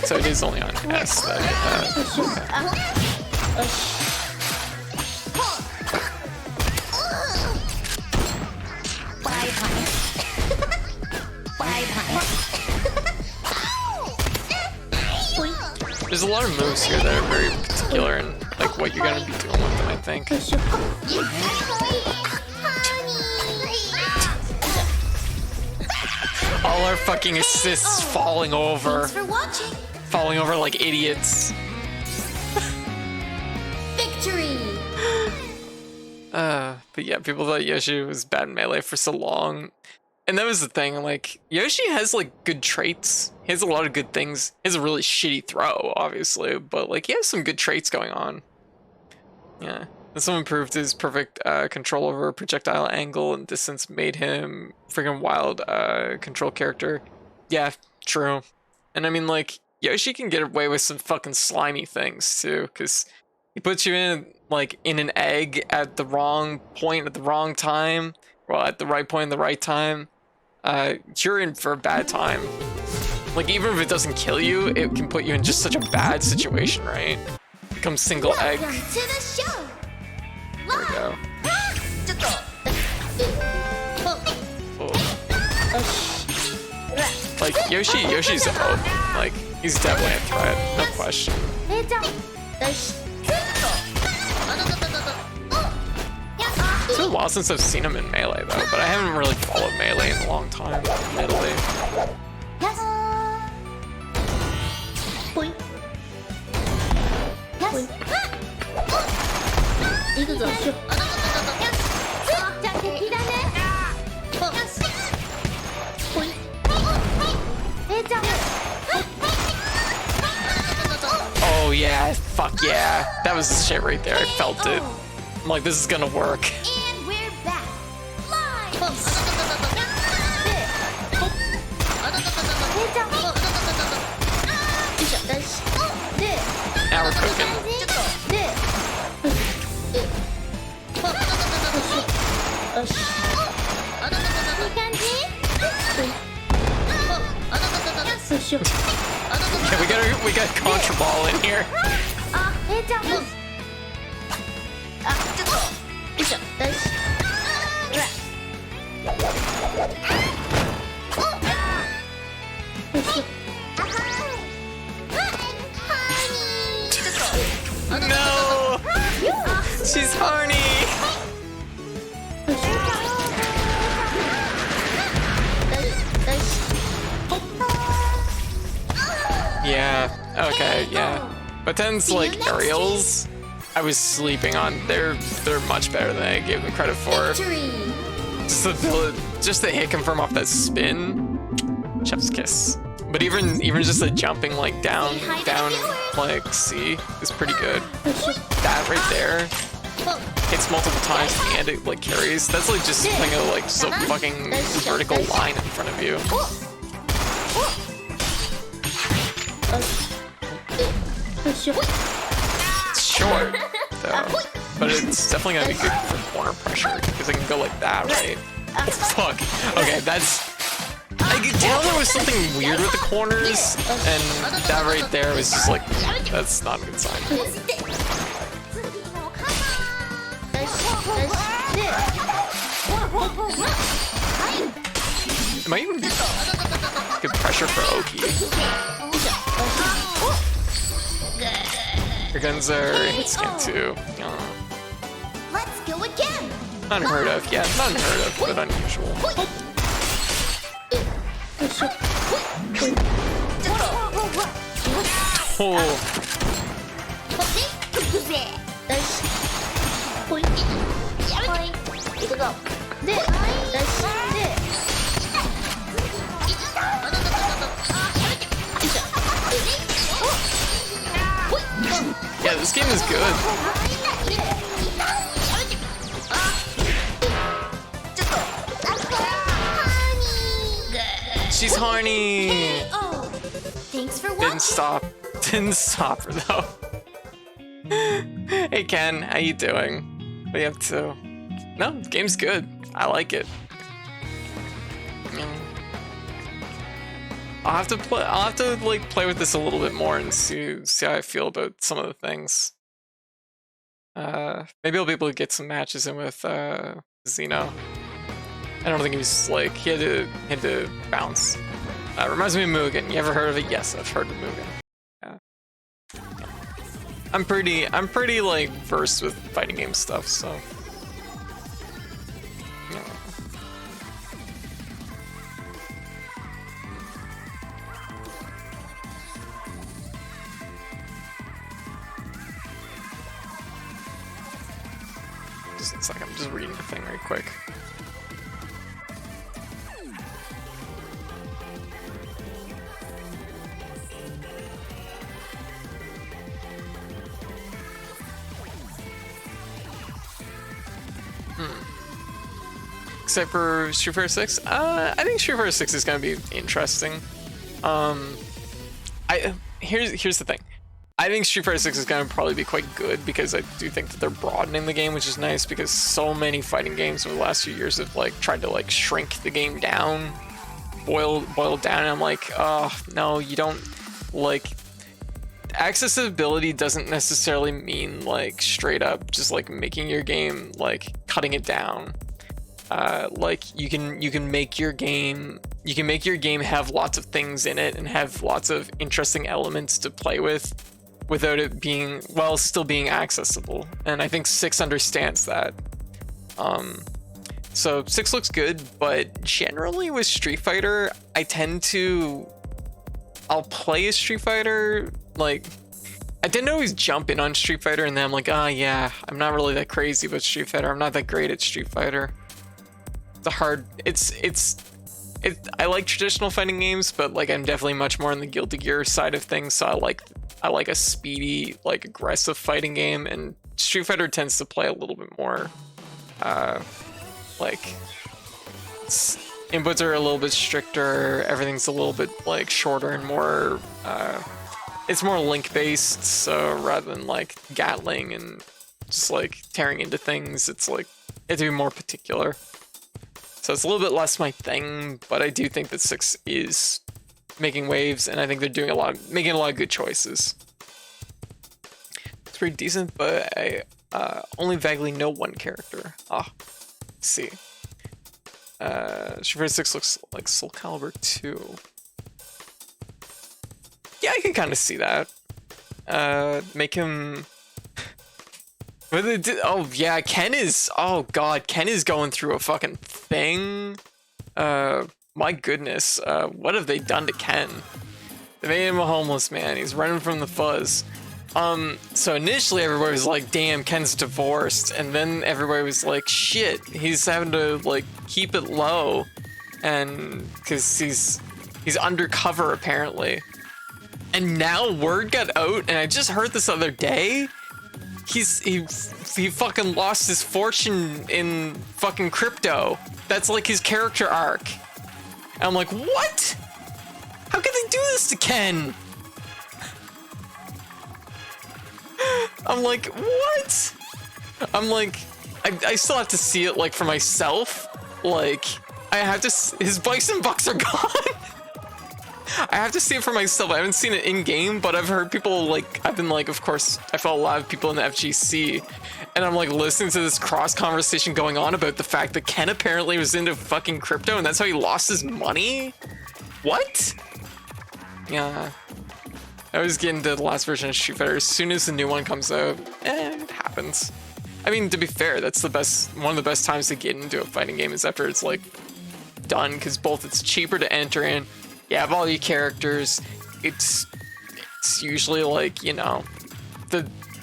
So it is only on S that There's a lot of moves here that are very particular in like what you're gonna be doing with them, I think. All our fucking assists falling over. Falling over like idiots. Victory! But yeah, people thought Yoshi was bad in Melee for so long. And that was the thing, like, Yoshi has, like, good traits. He has a lot of good things. He has a really shitty throw, obviously, but, like, he has some good traits going on. Yeah. This one improved his perfect control over projectile angle and distance, made him freaking wild control character. Yeah, true. And I mean, like, Yoshi can get away with some fucking slimy things, too, because he puts you in, like, in an egg at the wrong point at the wrong time, well, at the right point at the right time. You're in for a bad time. Like, even if it doesn't kill you, it can put you in just such a bad situation, right? Become single egg. Welcome to the show. There we go. Oh. Like, Yoshi's out. Like, he's definitely a threat, no question. It's been a while since I've seen him in Melee, though, but I haven't really followed Melee in a long time, admittedly. Oh yeah, fuck yeah. That was the shit right there, I felt it. I'm like, this is gonna work. And we're back. Live. Now we're cooking. Yeah, we got Contra Ball in here. No! She's horny! Yeah, okay, yeah. But then's like aerials, I was sleeping on. They're much better than I gave them credit for. Just the hit confirm off that spin, chef's kiss. But even just the jumping like down like C is pretty good. That right there hits multiple times and it like carries. That's like just putting a like so fucking vertical line in front of you. It's short, though. But it's definitely gonna be good for corner pressure, because it can go like that, right? Oh, fuck. Okay, that's... I could tell there was something weird with the corners, and that right there was just like, that's not a good sign. It might even be good pressure for Oki. Your guns are hit scan too. Let's go again. Unheard of, yeah, not unheard of, but unusual. Oh. Yeah, this game is good. She's horny. Oh, thanks for watching. Didn't stop her though. Hey Ken, how you doing? What do you have to? No, the game's good. I like it. I'll have to like play with this a little bit more and see how I feel about some of the things. Maybe I'll be able to get some matches in with Xeno. I don't think he was like he had to bounce. Reminds me of Mugen. You ever heard of it? Yes, I've heard of Mugen. Yeah. I'm pretty like versed with fighting game stuff, so. Yeah. Just a second, I'm just reading the thing right quick. Except for Street Fighter 6, I think Street Fighter 6 is gonna be interesting. Here's the thing. I think Street Fighter 6 is gonna probably be quite good because I do think that they're broadening the game, which is nice because so many fighting games over the last few years have like tried to like shrink the game down, boil down. And I'm like, oh no, you don't like. Accessibility doesn't necessarily mean like straight up just like making your game like cutting it down. Like you can make your game have lots of things in it and have lots of interesting elements to play with without it being while still being accessible, and I think 6 understands that. So 6 looks good, but generally with Street Fighter I'll play a Street Fighter, like I didn't always jump in on Street Fighter and then I'm like, ah, yeah, I'm not really that crazy about Street Fighter, I'm not that great at Street Fighter. I like traditional fighting games, but like I'm definitely much more on the Guilty Gear side of things, so I like a speedy, like aggressive fighting game, and Street Fighter tends to play a little bit more like inputs are a little bit stricter, everything's a little bit like shorter and more it's more link based, so rather than like gatling and just like tearing into things, it's like it to be more particular. So it's a little bit less my thing, but I do think that 6 is making waves, and I think they're making a lot of good choices. It's pretty decent, but I only vaguely know one character. Let's see. Street Fighter 6 looks like Soul Calibur 2. Yeah, I can kind of see that. Make him... Oh yeah, Ken is... Oh god, Ken is going through a fucking thing. My goodness, what have they done to Ken? They made him a homeless man, he's running from the fuzz. So initially everybody was like, damn, Ken's divorced, and then everybody was like, shit, he's having to like keep it low, and because he's undercover apparently. And now word got out, and I just heard this other day, he fucking lost his fortune in fucking crypto. That's like his character arc. And I'm like, what? How could they do this to Ken? I'm like, what? I'm like, I still have to see it like for myself. Like, I have to, his bison bucks are gone. I have to see it for myself. I haven't seen it in game, but I've heard people like, I've been like, of course, I follow a lot of people in the FGC, and I'm like listening to this cross conversation going on about the fact that Ken apparently was into fucking crypto and that's how he lost his money. What? Yeah. I always get into the last version of Street Fighter as soon as the new one comes out. It happens. I mean, to be fair, that's the best, one of the best times to get into a fighting game is after it's like done, because both it's cheaper to enter in, you have all your characters, it's usually like, you know,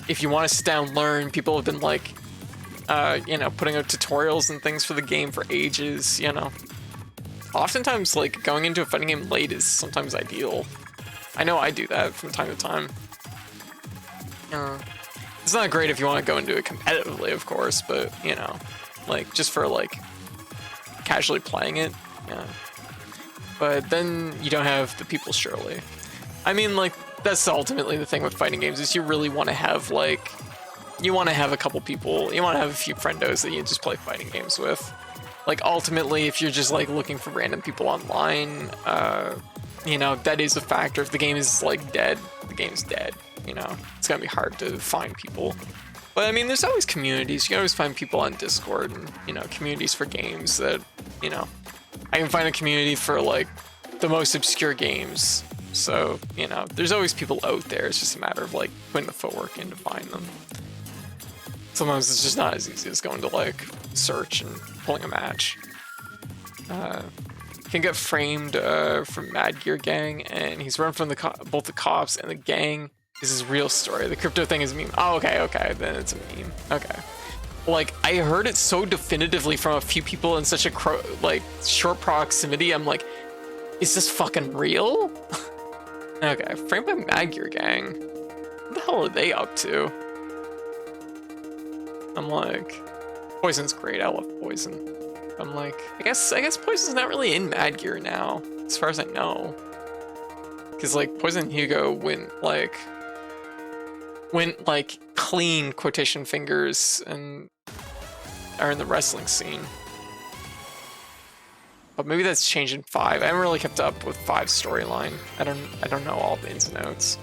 if you want to sit down and learn, people have been like, you know, putting out tutorials and things for the game for ages, you know. Oftentimes, like, going into a fighting game late is sometimes ideal. I know I do that from time to time. It's not great if you want to go into it competitively, of course, but, you know, like, just for, like, casually playing it, yeah. But then you don't have the people, surely. I mean, like, that's ultimately the thing with fighting games, is you really want to have, like, you want to have a couple people, you want to have a few friendos that you just play fighting games with. Like, ultimately, if you're just, like, looking for random people online, you know, that is a factor. If the game is, like, dead, the game's dead, you know? It's gonna be hard to find people. But, I mean, there's always communities. You can always find people on Discord and, you know, communities for games that, you know, I can find a community for, like, the most obscure games. So, you know, there's always people out there. It's just a matter of, like, putting the footwork in to find them. Sometimes it's just not as easy as going to, like, search and pulling a match. Can get framed from Mad Gear Gang, and he's run from both the cops and the gang. This is real story. The crypto thing is a meme. Oh, okay, then it's a meme. Okay. Like, I heard it so definitively from a few people in such a like short proximity. I'm like, is this fucking real? Okay, framed by Mad Gear Gang. What the hell are they up to? I'm like, Poison's great. I love Poison. I'm like, I guess Poison's not really in Mad Gear now, as far as I know. Because, like, Poison and Hugo went clean quotation fingers and are in the wrestling scene. But maybe that's changed in 5. I haven't really kept up with 5's storyline. I don't know all the ins and outs.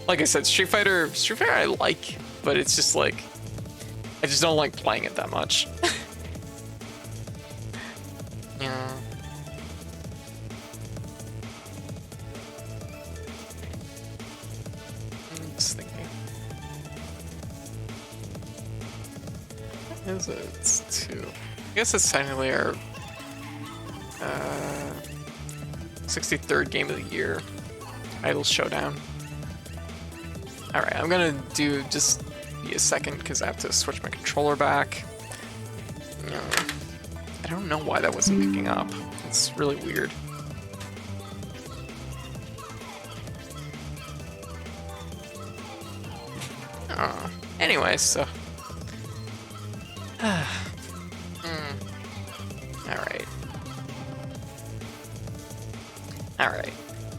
Like I said, Street Fighter I like, but it's just like, I just don't like playing it that much. Yeah. I'm just thinking. What is it? It's 2. I guess it's technically our 63rd game of the year. Idle Showdown. Alright, I'm gonna do just be a second because I have to switch my controller back. I don't know why that wasn't picking up. It's really weird. Anyway, so... Alright.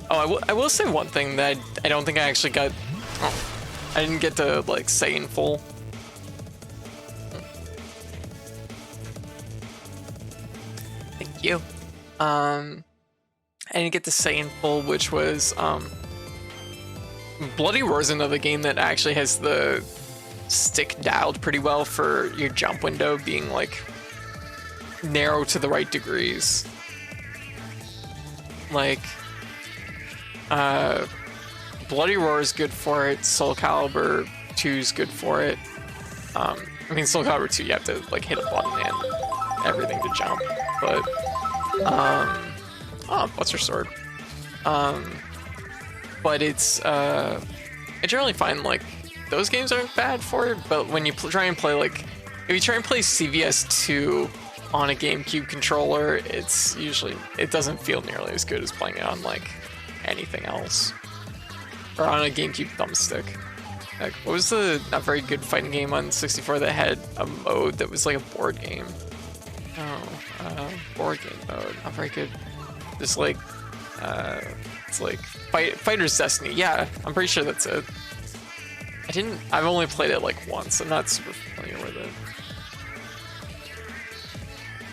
Oh, I will say one thing that I don't think I actually got... Oh, I didn't get to, like, say in full. Thank you. I didn't get to say in full, which was, Bloody Roar is another game that actually has the stick dialed pretty well for your jump window being, like, narrow to the right degrees. Like, Bloody Roar is good for it, Soul Calibur 2 is good for it. I mean, Soul Calibur 2, you have to, like, hit a button and everything to jump, but, oh, what's your sword? But it's, I generally find, like, those games aren't bad for it, but when you try and play, like, if you try and play CVS 2 on a GameCube controller, it's usually, it doesn't feel nearly as good as playing it on, like, anything else. Or on a GameCube thumbstick. Like, what was the not very good fighting game on 64 that had a mode that was like a board game? Oh, board game mode, not very good. Just like, it's like Fighter's Destiny. Yeah, I'm pretty sure that's it. I've only played it like once. I'm not super familiar with it.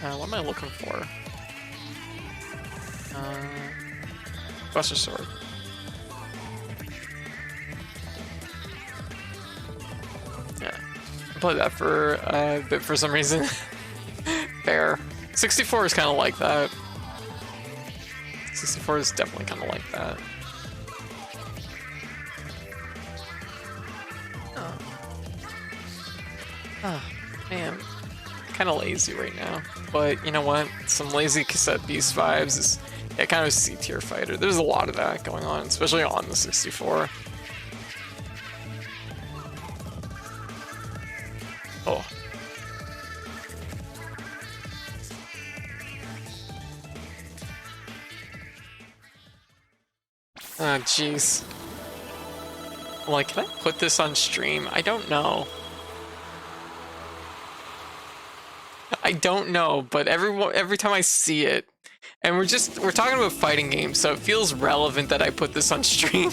What am I looking for? Buster Sword. Yeah. I played that for a bit for some reason. Fair. 64 is kind of like that. 64 is definitely kind of like that. Oh, man. Kind of lazy right now. But you know what? Some lazy cassette beast vibes is kind of a C-tier fighter. There's a lot of that going on, especially on the 64. Oh. Ah, jeez. I'm like, can I put this on stream? I don't know. I don't know, but every time I see it, and we're talking about fighting games, so it feels relevant that I put this on stream.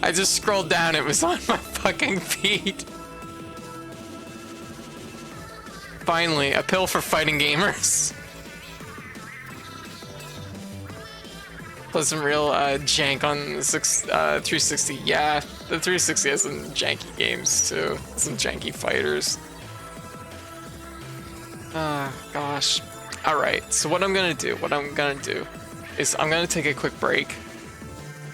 I just scrolled down, it was on my fucking feed. Finally, a pill for fighting gamers. Plus some real jank on the 360. Yeah, the 360 has some janky games too. Some janky fighters. Gosh. Alright, so what I'm gonna do is I'm gonna take a quick break.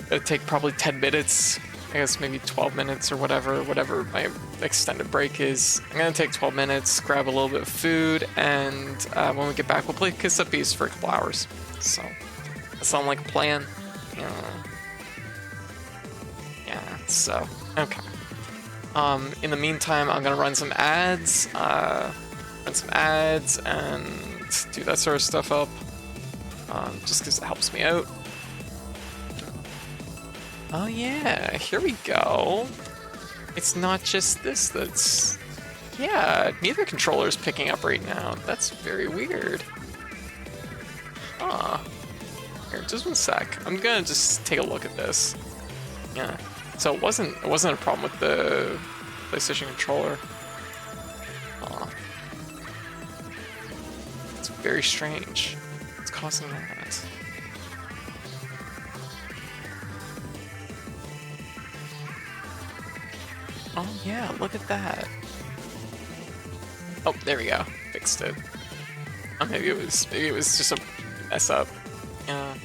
It'll take probably 10 minutes. I guess maybe 12 minutes or whatever my extended break is. I'm gonna take 12 minutes, grab a little bit of food, and when we get back, we'll play Kiss Up Beast for a couple hours. So, that sound like a plan? Yeah, so, okay. In the meantime, I'm gonna run some ads, and do that sort of stuff up, just because it helps me out. Oh yeah, here we go. It's not just this that's... Yeah, neither controller's picking up right now. That's very weird. Here, just one sec. I'm gonna just take a look at this. Yeah. So it wasn't a problem with the PlayStation controller. It's very strange. It's causing that. Oh yeah, look at that. Oh, there we go. Fixed it. Oh, maybe it was just a mess up. Yeah.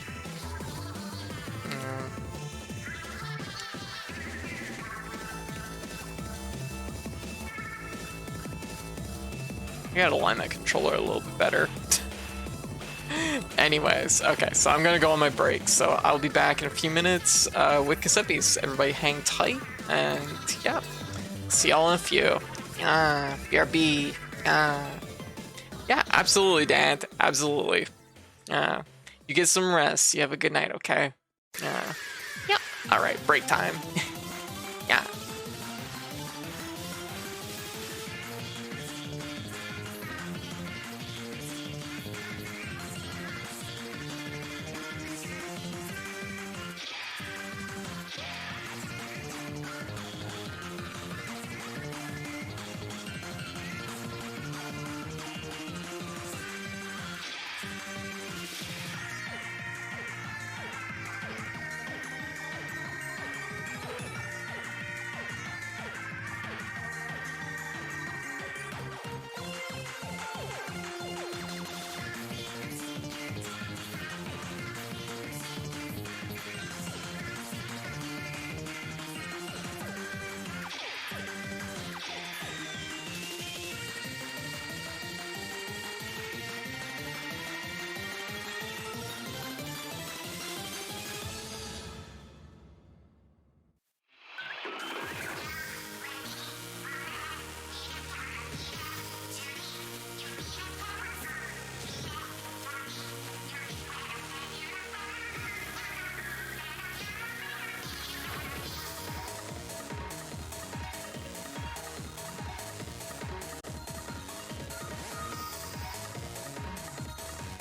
I gotta align that controller a little bit better. Anyways, okay, so I'm gonna go on my break. So I'll be back in a few minutes with Cassette Beast. Everybody hang tight, and yeah, see y'all in a few. BRB. Yeah, absolutely, Dad. Absolutely. You get some rest. You have a good night, okay? Yeah. All right, break time. Yeah.